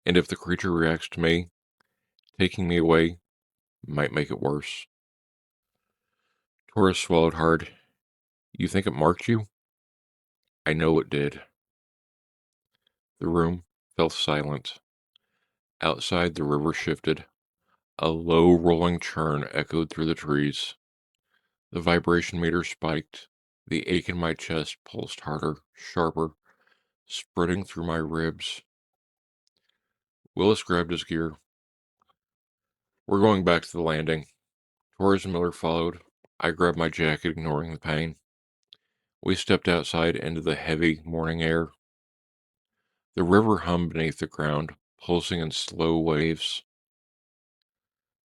And if the creature reacts to me, taking me away might make it worse. Torres swallowed hard. You think it marked you? I know it did. The room fell silent. Outside, the river shifted. A low rolling churn echoed through the trees. The vibration meter spiked. The ache in my chest pulsed harder, sharper, spreading through my ribs. Willis grabbed his gear. We're going back to the landing. Torres and Miller followed. I grabbed my jacket, ignoring the pain. We stepped outside into the heavy morning air. The river hummed beneath the ground, pulsing in slow waves.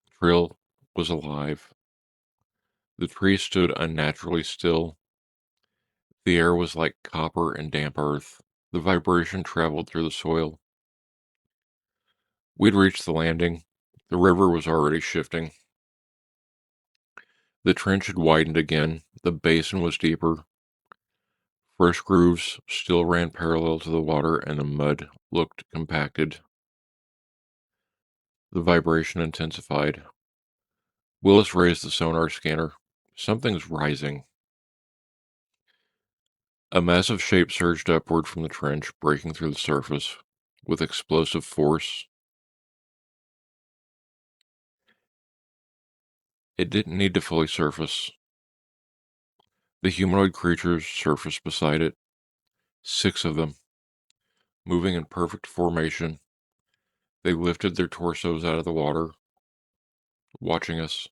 The trail was alive. The trees stood unnaturally still. The air was like copper and damp earth. The vibration traveled through the soil. We'd reached the landing. The river was already shifting. The trench had widened again. The basin was deeper. Fresh grooves still ran parallel to the water, and the mud looked compacted. The vibration intensified. Willis raised the sonar scanner. Something's rising. A massive shape surged upward from the trench, breaking through the surface with explosive force. It didn't need to fully surface. The humanoid creatures surfaced beside it, 6 of them, moving in perfect formation. They lifted their torsos out of the water, watching us.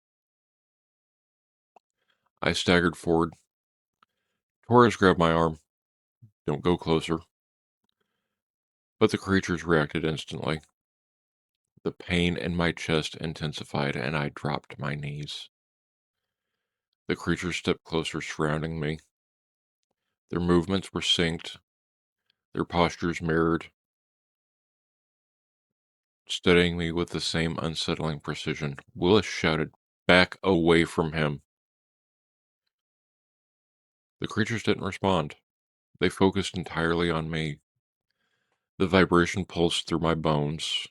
I staggered forward. Torres grabbed my arm. Don't go closer. But the creatures reacted instantly. The pain in my chest intensified, and I dropped to my knees. The creatures stepped closer, surrounding me. Their movements were synced, their postures mirrored, studying me with the same unsettling precision. Willis shouted, "Back away from him!" The creatures didn't respond. They focused entirely on me. The vibration pulsed through my bones.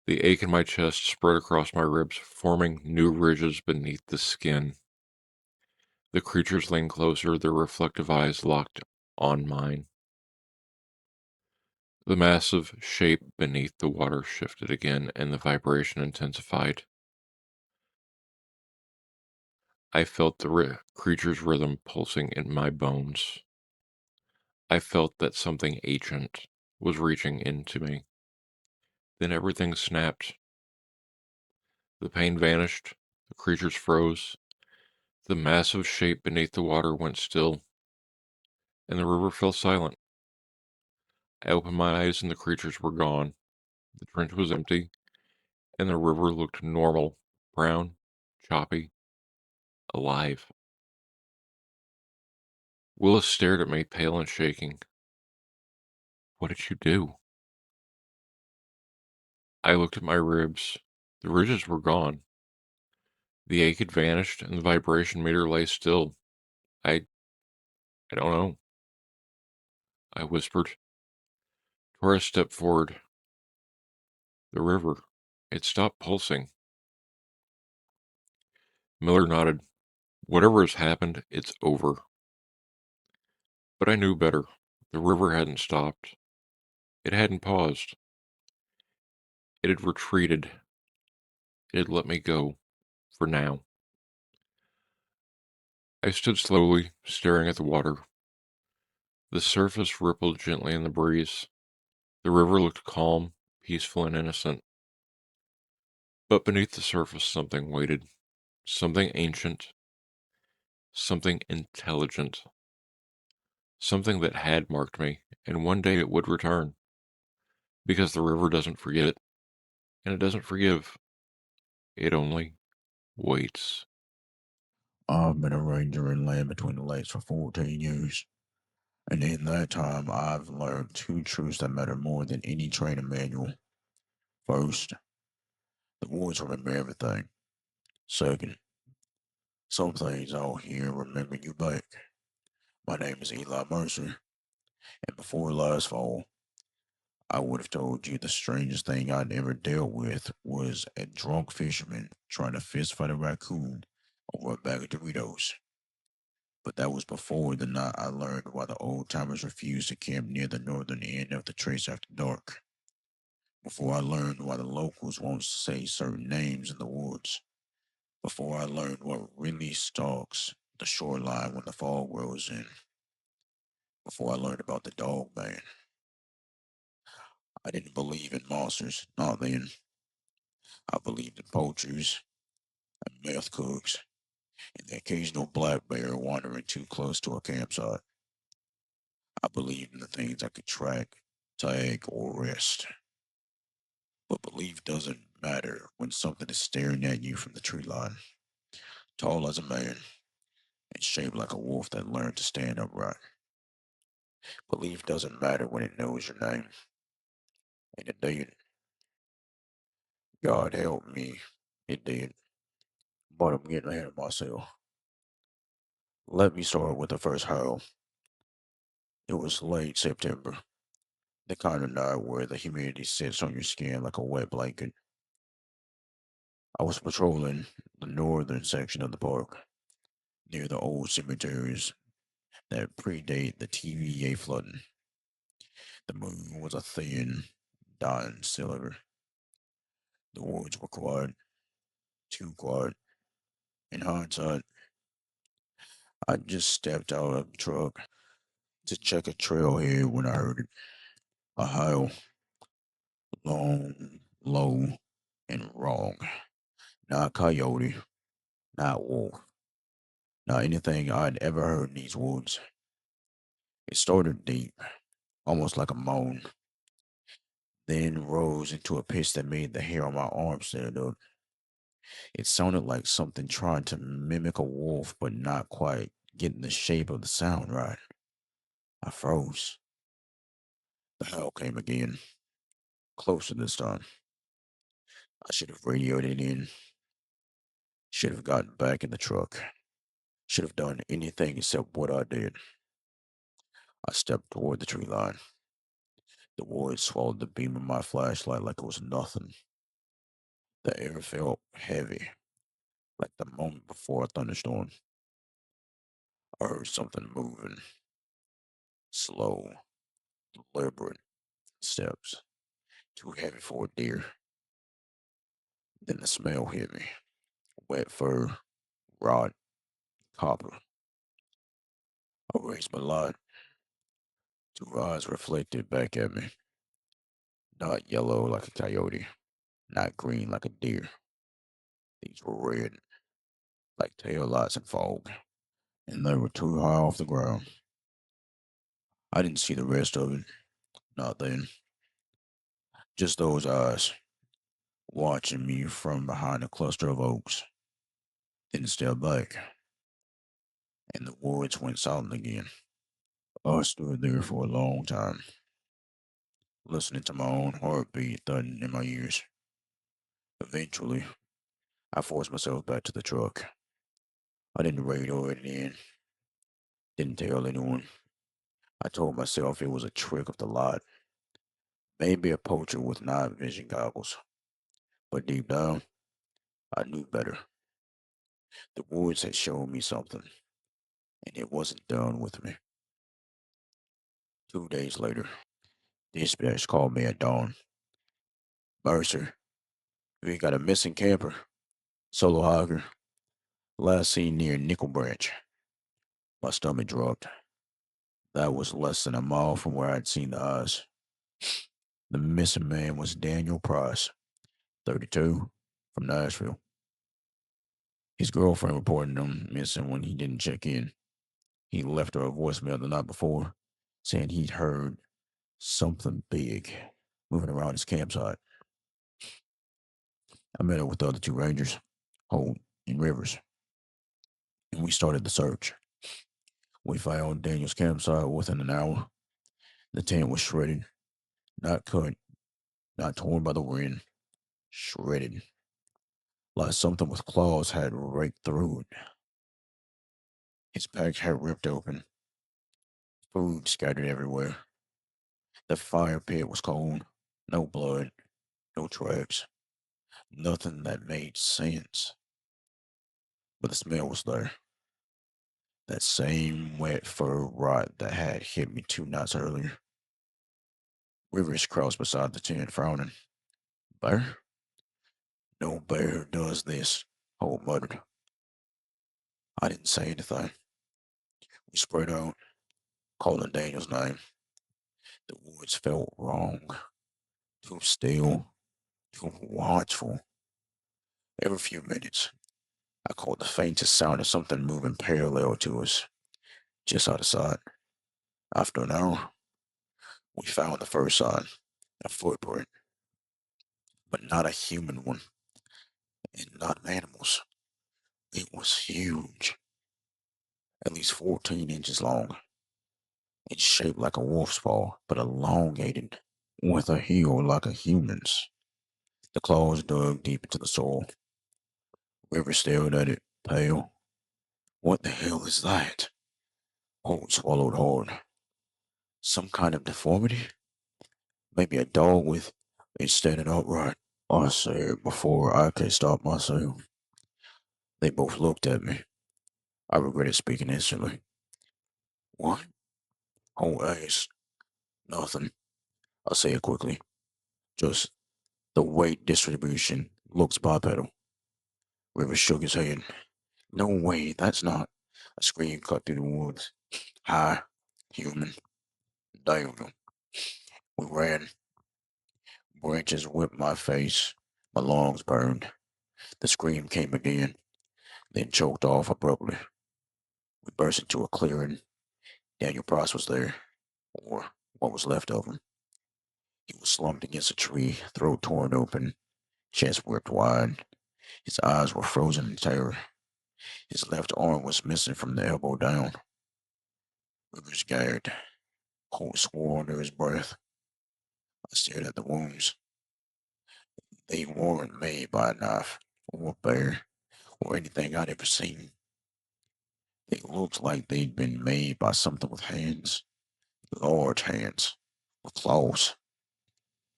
The ache in my chest spread across my ribs, forming new ridges beneath the skin. The creatures leaned closer, their reflective eyes locked on mine. The massive shape beneath the water shifted again, and the vibration intensified. I felt the creature's rhythm pulsing in my bones. I felt that something ancient was reaching into me. Then everything snapped. The pain vanished. The creatures froze. The massive shape beneath the water went still, and the river fell silent. I opened my eyes, and the creatures were gone. The trench was empty, and the river looked normal, brown, choppy, alive. Willis stared at me, pale and shaking. What did you do? I looked at my ribs. The ridges were gone. The ache had vanished, and the vibration meter lay still. I I don't know, I whispered. Torres stepped forward. The river. It stopped pulsing. Miller nodded. Whatever has happened, it's over. But I knew better. The river hadn't stopped. It hadn't paused. It had retreated. It had let me go. For now. I stood slowly, staring at the water. The surface rippled gently in the breeze. The river looked calm, peaceful, and innocent. But beneath the surface, something waited. Something ancient, something intelligent, something that had marked me, and one day it would return. Because the river doesn't forget, and it doesn't forgive. It only waits. I've been a ranger in land between the lakes for 14 years, and in that time, I've learned two truths that matter more than any training manual. First, the woods remember everything. Second, some things out here remember you back. My name is Eli Mercer, and before last fall, I would have told you the strangest thing I'd ever dealt with was a drunk fisherman trying to fist fight a raccoon over a bag of Doritos. But that was before the night I learned why the old timers refused to camp near the northern end of the trace after dark. Before I learned why the locals won't say certain names in the woods. Before I learned what really stalks the shoreline when the fog rolls in. Before I learned about the dog man. I didn't believe in monsters, not then. I believed in poachers and meth cooks and the occasional black bear wandering too close to a campsite. I believed in the things I could track, tag, or arrest. But belief doesn't matter when something is staring at you from the tree line, tall as a man and shaped like a wolf that learned to stand upright. Belief doesn't matter when it knows your name. And it did. God help me. It did. But I'm getting ahead of myself. Let me start with the first howl. It was late September, the kind of night where the humidity sits on your skin like a wet blanket. I was patrolling the northern section of the park, near the old cemeteries that predate the TVA flooding. The moon was a thin, dying silver. The woods were quiet, too quiet. In hindsight, I just stepped out of the truck to check a trailhead when I heard it. A howl, long, low, and wrong. Not coyote, not wolf, not anything I'd ever heard in these woods. It started deep, almost like a moan, then rose into a pitch that made the hair on my arm stand up. It sounded like something trying to mimic a wolf, but not quite getting the shape of the sound right. I froze. The howl came again, closer this time. I should have radioed it in, should have gotten back in the truck, should have done anything except what I did. I stepped toward the tree line. The woods swallowed the beam of my flashlight like it was nothing. The air felt heavy, like the moment before a thunderstorm. I heard something moving, slow, deliberate steps, too heavy for a deer. Then the smell hit me. Wet fur, rot, copper. I raised my light. Two eyes reflected back at me. Not yellow like a coyote, not green like a deer. These were red, like tail lights in fog, and they were too high off the ground. I didn't see the rest of it, not then. Just those eyes, watching me from behind a cluster of oaks. Then stepped back, and the woods went silent again. I stood there for a long time, listening to my own heartbeat thudding in my ears. Eventually, I forced myself back to the truck. I didn't radio it in, didn't tell anyone. I told myself it was a trick of the lot, maybe a poacher with night vision goggles. But deep down, I knew better. The woods had shown me something, and it wasn't done with me. 2 days later, dispatch called me at dawn. Mercer, we got a missing camper, solo hiker, last seen near Nickel Branch. My stomach dropped. That was less than a mile from where I'd seen the eyes. The missing man was Daniel Price, 32, from Nashville. His girlfriend reported him missing when he didn't check in. He left her a voicemail the night before saying he'd heard something big moving around his campsite. I met up with the other two rangers, Holt and Rivers, and we started the search. We found Daniel's campsite within an hour. The tent was shredded, not cut, not torn by the wind, shredded, like something with claws had raked through it. His pack had ripped open, food scattered everywhere. The fire pit was cold, no blood, no tracks, nothing that made sense. But the smell was there. That same wet fur rot that had hit me 2 nights earlier. Rivers crouched beside the tent, frowning. Bear? No bear does this, Holt muttered. I didn't say anything. We spread out, calling Daniel's name. The woods felt wrong, too still, too watchful. Every few minutes, I caught the faintest sound of something moving parallel to us, just out of sight. After an hour, we found the first sign, a footprint, but not a human one, and not an animal's. It was huge, at least 14 inches long. It's shaped like a wolf's paw, but elongated, with a heel like a human's. The claws dug deep into the soil. River stared at it, pale. What the hell is that? Holt swallowed hard. Some kind of deformity? Maybe a dog with it standing upright. I said before I could stop myself. They both looked at me. I regretted speaking instantly. What? Holt asked. Nothing. I said quickly. Just the weight distribution looks bipedal. Rivers shook his head. No way, that's not. A scream cut through the woods. High, human, diagonal. We ran. Branches whipped my face. My lungs burned. The scream came again, then choked off abruptly. We burst into a clearing. Daniel Price was there, or what was left of him. He was slumped against a tree, throat torn open, chest ripped wide. His eyes were frozen in terror. His left arm was missing from the elbow down. Rivers gagged. Holt swore under his breath. I stared at the wounds. They weren't made by a knife, or a bear, or anything I'd ever seen. They looked like they'd been made by something with hands, large hands, with claws.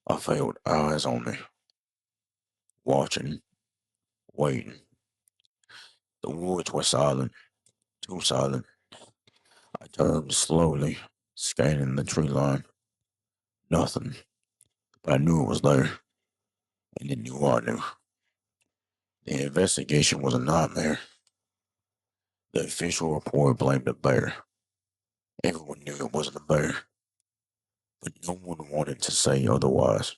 I felt eyes on me, watching, waiting. The woods were silent, too silent. I turned slowly, scanning the tree line. Nothing, but I knew it was there, and it knew I knew. The investigation was a nightmare. The official report blamed a bear. Everyone knew it wasn't a bear, but no one wanted to say otherwise.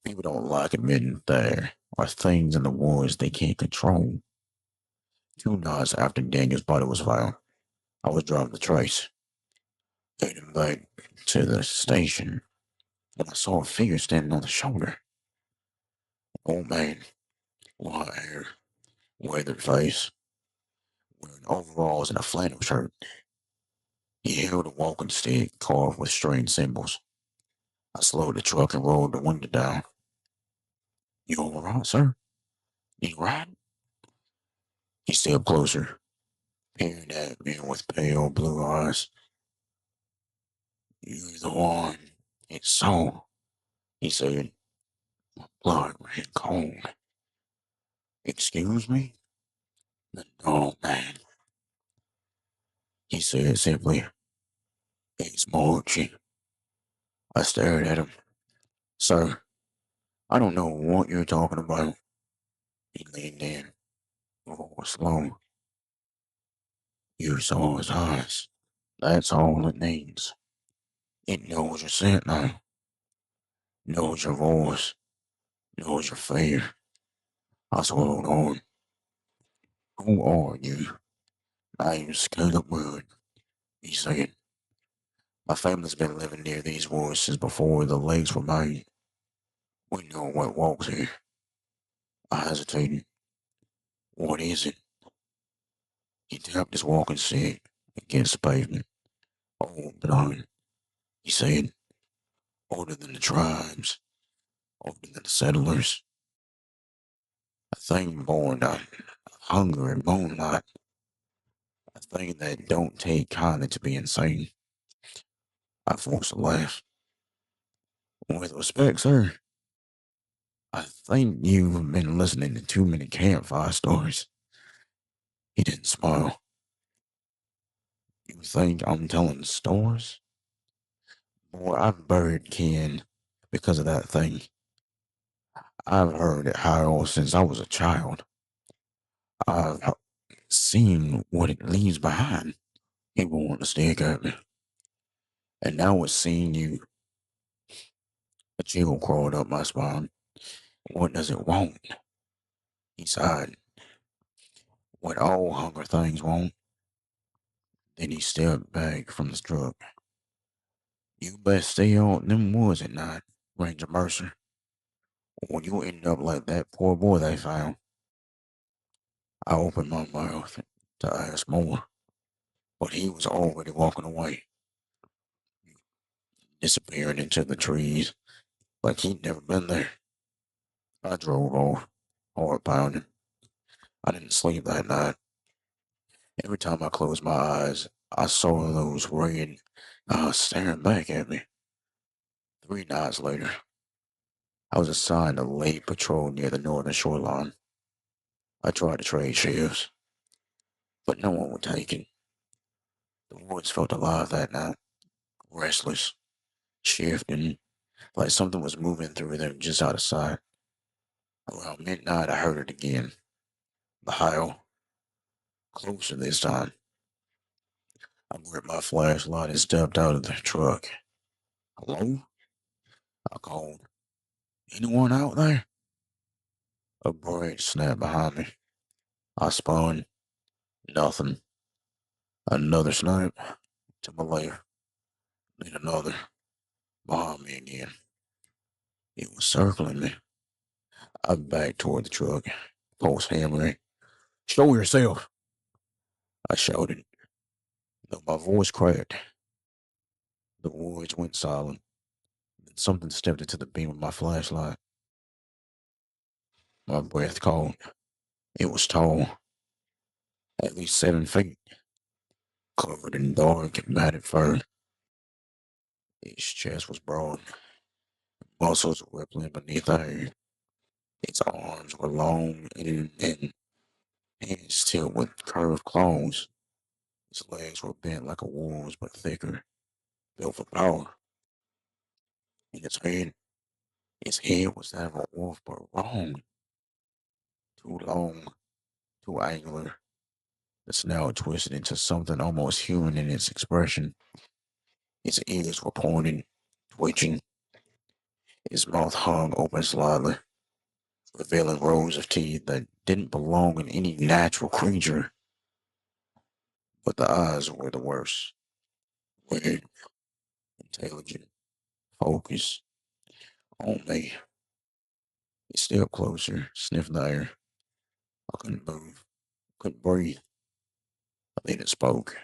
People don't like admitting there are things in the woods they can't control. 2 nights after Daniel's body was found, I was driving the trace, heading back to the station, when I saw a figure standing on the shoulder. Old man, long hair, weathered face, wearing overalls and a flannel shirt. He held a walking stick carved with strange symbols. I slowed the truck and rolled the window down. You all right, sir? You right? He stepped closer, peering at me with pale blue eyes. You're the one. It's so, he said, blood ran cold. Excuse me? No, man, he said simply. It's Marchie. I stared at him. Sir, I don't know what you're talking about. He leaned in, voice low. You saw his eyes. That's all it needs. It knows your scent now, knows your voice, knows your fear. I swallowed on. Who are you? Name's Caleb Wood, he said. My family's been living near these woods since before the lakes were made. We know what walks here. I hesitated. What is it? He tapped his walking stick against the pavement. Oh, blood, he said. Older than the tribes, older than the settlers. A thing born out of hunger and moonlight. A thing that don't take kindly to be insane. I forced a laugh. With respect, sir, I think you've been listening to too many campfire stories. He didn't smile. You think I'm telling stories? Boy, I've buried kin because of that thing. I've heard it howl since I was a child. I've seen what it leaves behind. He wanted to stick at me. And now it's seeing you. A chill crawled up my spine. What does it want? He sighed. What all hunger things want. Then he stepped back from the truck. You best stay out them woods at night, Ranger Mercer, or you'll end up like that poor boy they found. I opened my mouth to ask more, but he was already walking away, disappearing into the trees like he'd never been there. I drove off, heart pounding. I didn't sleep that night. Every time I closed my eyes, I saw those red eyes staring back at me. 3 nights later, I was assigned a late patrol near the northern shoreline. I tried to trade shifts, but no one would take it. The woods felt alive that night, restless, shifting, like something was moving through them just out of sight. Around midnight, I heard it again. The howl, closer this time. I gripped my flashlight and stepped out of the truck. Hello? I called. Anyone out there? A branch snapped behind me. I spun. Nothing. Another snap to my left. Then another behind me again. It was circling me. I backed toward the truck, pulse hammering. Show yourself! I shouted, though my voice cracked. The woods went silent. Then something stepped into the beam of my flashlight. My breath caught. It was tall, at least 7 feet, covered in dark, matted fur. Its chest was broad, muscles rippling beneath the hair. Its arms were long and hands tipped with curved claws. Its legs were bent like a wolf's, but thicker, built for power. And its head was that of a wolf, but wrong. Too long, too angular. The snout twisted into something almost human in its expression. Its ears were pointed, twitching. Its mouth hung open slightly, revealing rows of teeth that didn't belong in any natural creature. But the eyes were the worst. Weird, intelligent, focused on me. It stepped closer, sniffed the air. I couldn't move, couldn't breathe. Then it spoke.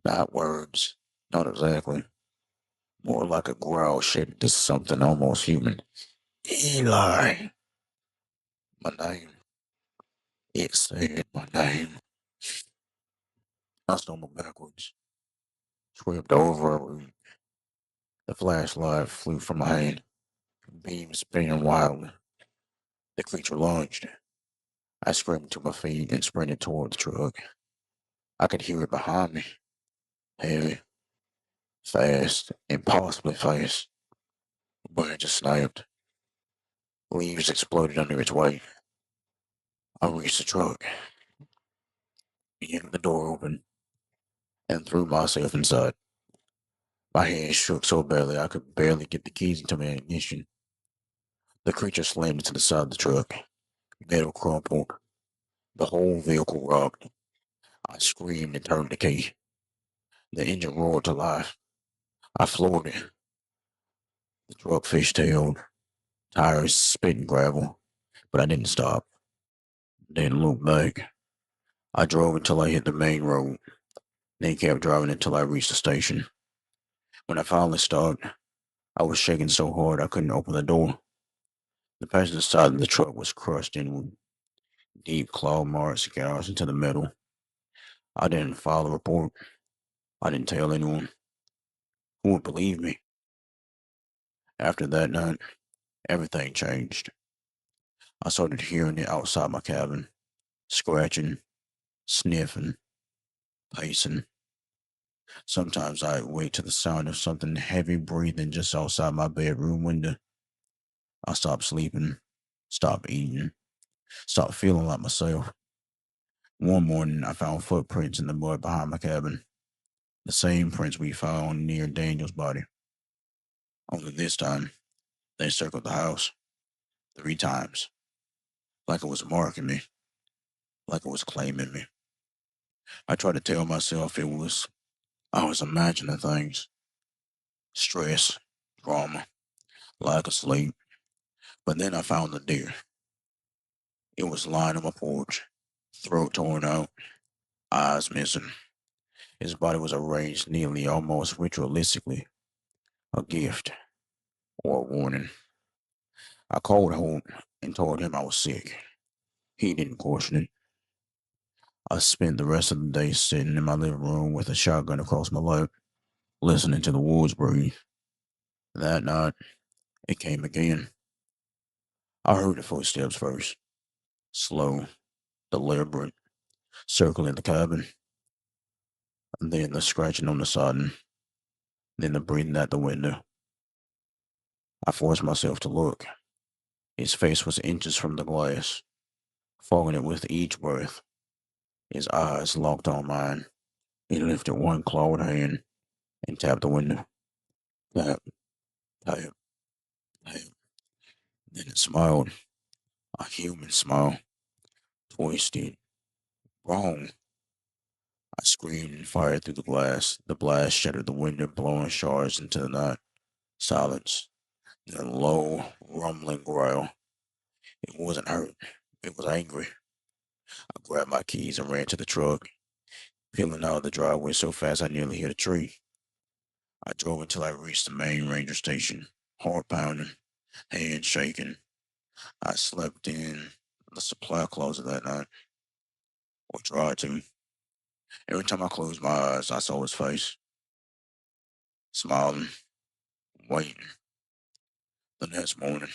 Not words, not exactly. More like a growl shaped to something almost human. Eli! My name. It said my name. I stumbled backwards, tripped over a root. The flashlight flew from my hand, beam spinning wildly. The creature lunged. I screamed to my feet and sprinted toward the truck. I could hear it behind me. Heavy, fast, impossibly fast. Branches snapped. Leaves exploded under its weight. I reached the truck. The door opened. and threw myself inside. My hands shook so badly I could barely get the keys into my ignition. The creature slammed into the side of the truck. Metal crumpled. The whole vehicle rocked. I screamed and turned the key. The engine roared to life. I floored it. The truck fishtailed, tires spitting gravel, but I didn't stop. Didn't look back. I drove until I hit the main road, then kept driving until I reached the station. When I finally stopped, I was shaking so hard I couldn't open the door. The passenger side of the truck was crushed inward. Deep claw marks gouged into the metal. I didn't file a report. I didn't tell anyone. Who would believe me? After that night, everything changed. I started hearing it outside my cabin, scratching, sniffing, pacing. Sometimes I'd wake to the sound of something heavy breathing just outside my bedroom window. I stopped sleeping, stopped eating, stopped feeling like myself. One morning, I found footprints in the mud behind my cabin, the same prints we found near Daniel's body. Only this time, they circled the house 3 times, like it was marking me, like it was claiming me. I tried to tell myself I was imagining things, stress, drama, lack of sleep. But then I found the deer. It was lying on my porch, throat torn out, eyes missing. His body was arranged neatly, almost ritualistically, a gift or a warning. I called Holt and told him I was sick. He didn't question it. I spent the rest of the day sitting in my living room with a shotgun across my lap, listening to the wolves breathe. That night, it came again. I heard the footsteps first, slow, deliberate, circling the cabin, and then the scratching on the siding, then the breathing at the window. I forced myself to look. His face was inches from the glass, following it with each breath. His eyes locked on mine. He lifted one clawed hand and tapped the window. Tap, tap, tap. Then it smiled, a human smile, twisted, wrong. I screamed and fired through the glass. The blast shattered the window, blowing shards into the night. Silence. Then a low, rumbling growl. It wasn't hurt. It was angry. I grabbed my keys and ran to the truck, peeling out of the driveway so fast I nearly hit a tree. I drove until I reached the main ranger station, heart pounding, hands shaking. I slept in the supply closet that night, or tried to. Every time I closed my eyes, I saw his face, smiling, waiting. The next morning,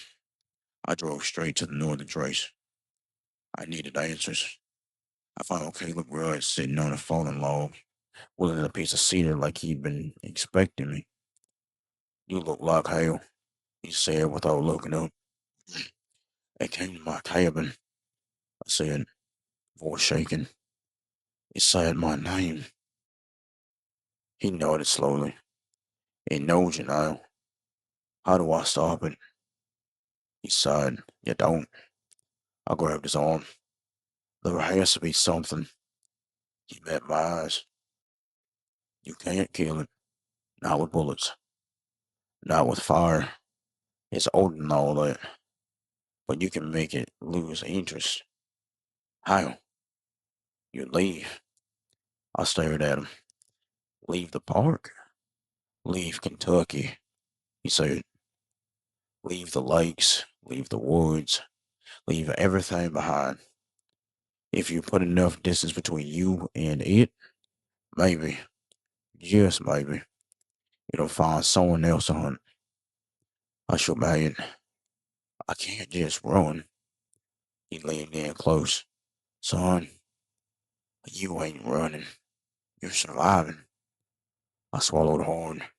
I drove straight to the northern trace. I needed answers. I found Caleb Rudd sitting on a fallen log, holding a piece of cedar like he'd been expecting me. "You look like hell," he said without looking up. "It came to my cabin," I said, voice shaking. "It said my name." He nodded slowly. "It knows you now. How do I stop it?" He sighed. "You don't." I grabbed his arm. "There has to be something." He met my eyes. "You can't kill it. Not with bullets. Not with fire. It's older than all that. But you can make it lose interest." "How?" "You leave." I stared at him. "Leave the park?" "Leave Kentucky," he said. "Leave the lakes. Leave the woods. Leave everything behind. If you put enough distance between you and it, maybe, just maybe, it'll find someone else to hunt." I shook my head. "I can't just run." He leaned in close. "Son, you ain't running. You're surviving." I swallowed hard.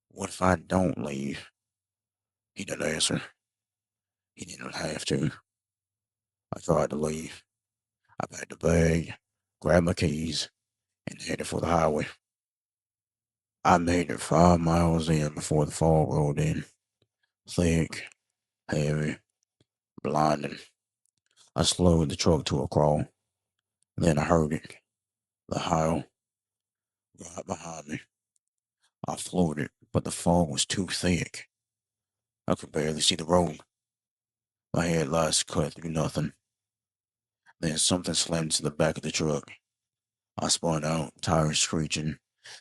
"What if I don't leave?" He didn't answer. He didn't have to. I tried to leave. I packed a bag, grabbed my keys, and headed for the highway. I made it 5 miles in before the fog rolled in. Thick, heavy, blinding. I slowed the truck to a crawl. Then I heard it. The howl right behind me. I floated, but the fog was too thick. I could barely see the road. My headlights cut through nothing. Then something slammed to the back of the truck. I spun out, tires screeching,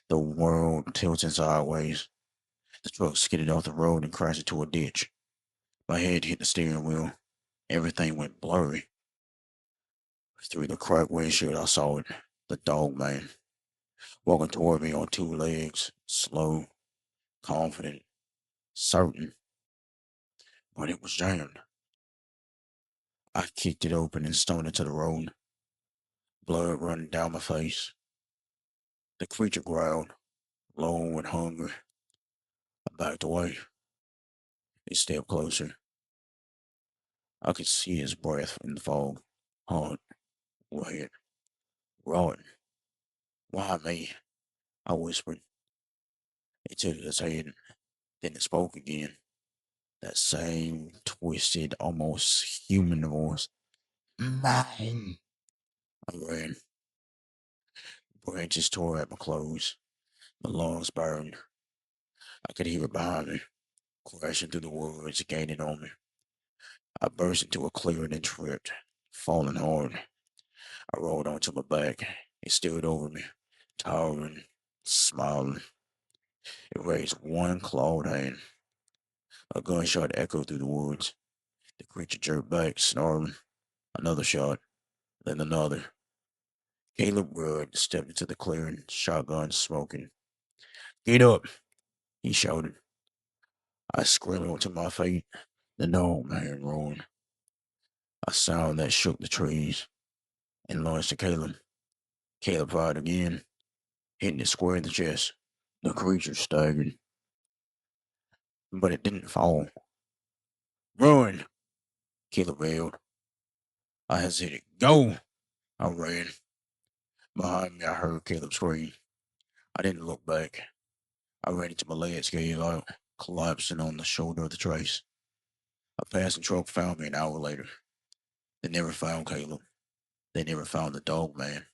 the world tilting sideways. The truck skidded off the road and crashed into a ditch. My head hit the steering wheel. Everything went blurry. Through the cracked windshield, I saw it. The dog man, walking toward me on two legs, slow, confident, certain, but it was jammed. I kicked it open and stumbled into the road, blood running down my face. The creature growled, low and hungry. I backed away. He stepped closer. I could see his breath in the fog. Hard, wet, rotten. Why me? I whispered. He tilted his head, then it spoke again. That same twisted, almost human voice. Mine. I ran. Branches tore at my clothes. My lungs burned. I could hear it behind me, crashing through the woods, gaining on me. I burst into a clearing and tripped, falling hard. I rolled onto my back. It stood over me, towering, smiling. It raised one clawed hand. A gunshot echoed through the woods. The creature jerked back, snarling. Another shot, then another. Caleb Rudd stepped into the clearing, shotgun smoking. Get up, he shouted. I scrambled to my feet. The dog man roared. A sound that shook the trees and launched at Caleb. Caleb fired again, hitting it square in the chest. The creature staggered, but it didn't fall. Run! Caleb yelled. I hesitated. Go! I ran. Behind me, I heard Caleb scream. I didn't look back. I ran until my legs gave out, collapsing on the shoulder of the trace. A passing truck found me an hour later. They never found Caleb. They never found the dog man.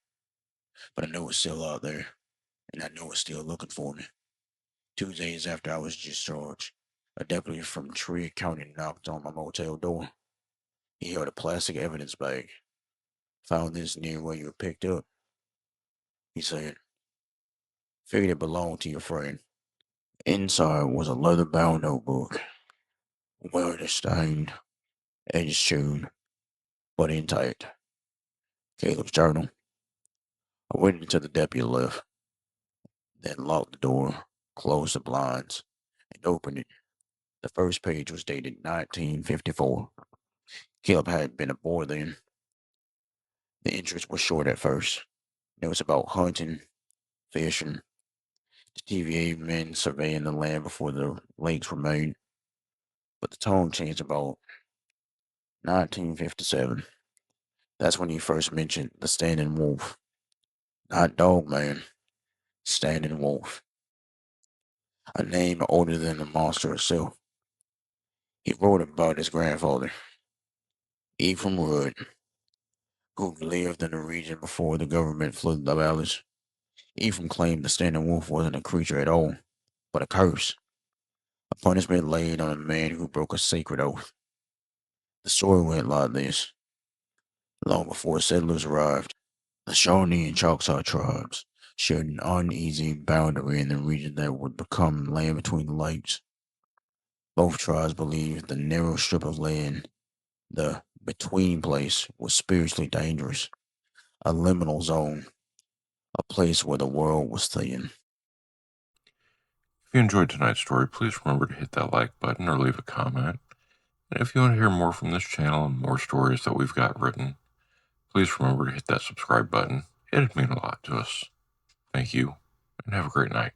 But I know it's still out there, and I know it's still looking for me. 2 days after I was discharged, a deputy from Trigg County knocked on my motel door. He held a plastic evidence bag. Found this near where you were picked up, he said. Figured it belonged to your friend. Inside was a leather-bound notebook. Weather stained, edges chewed, but intact. Caleb's journal. I went into the deputy left, then locked the door, closed the blinds, and opened it. The first page was dated 1954. Caleb hadn't been aboard then. The entries were short at first. It was about hunting, fishing, the TVA men surveying the land before the lakes were made. But the tone changed about 1957. That's when he first mentioned the standing wolf. Not dog man, standing wolf. A name older than the monster itself. He wrote about his grandfather, Ephraim Rudd, who lived in the region before the government flooded the valleys. Ephraim claimed the standing wolf wasn't a creature at all, but a curse, a punishment laid on a man who broke a sacred oath. The story went like this. Long before settlers arrived, the Shawnee and Choctaw tribes shared an uneasy boundary in the region that would become land between the lakes. Both tribes believed the narrow strip of land, the between place, was spiritually dangerous, a liminal zone, a place where the world was thin. If you enjoyed tonight's story, please remember to hit that like button or leave a comment. And if you want to hear more from this channel and more stories that we've got written, please remember to hit that subscribe button. It'd mean a lot to us. Thank you, and have a great night.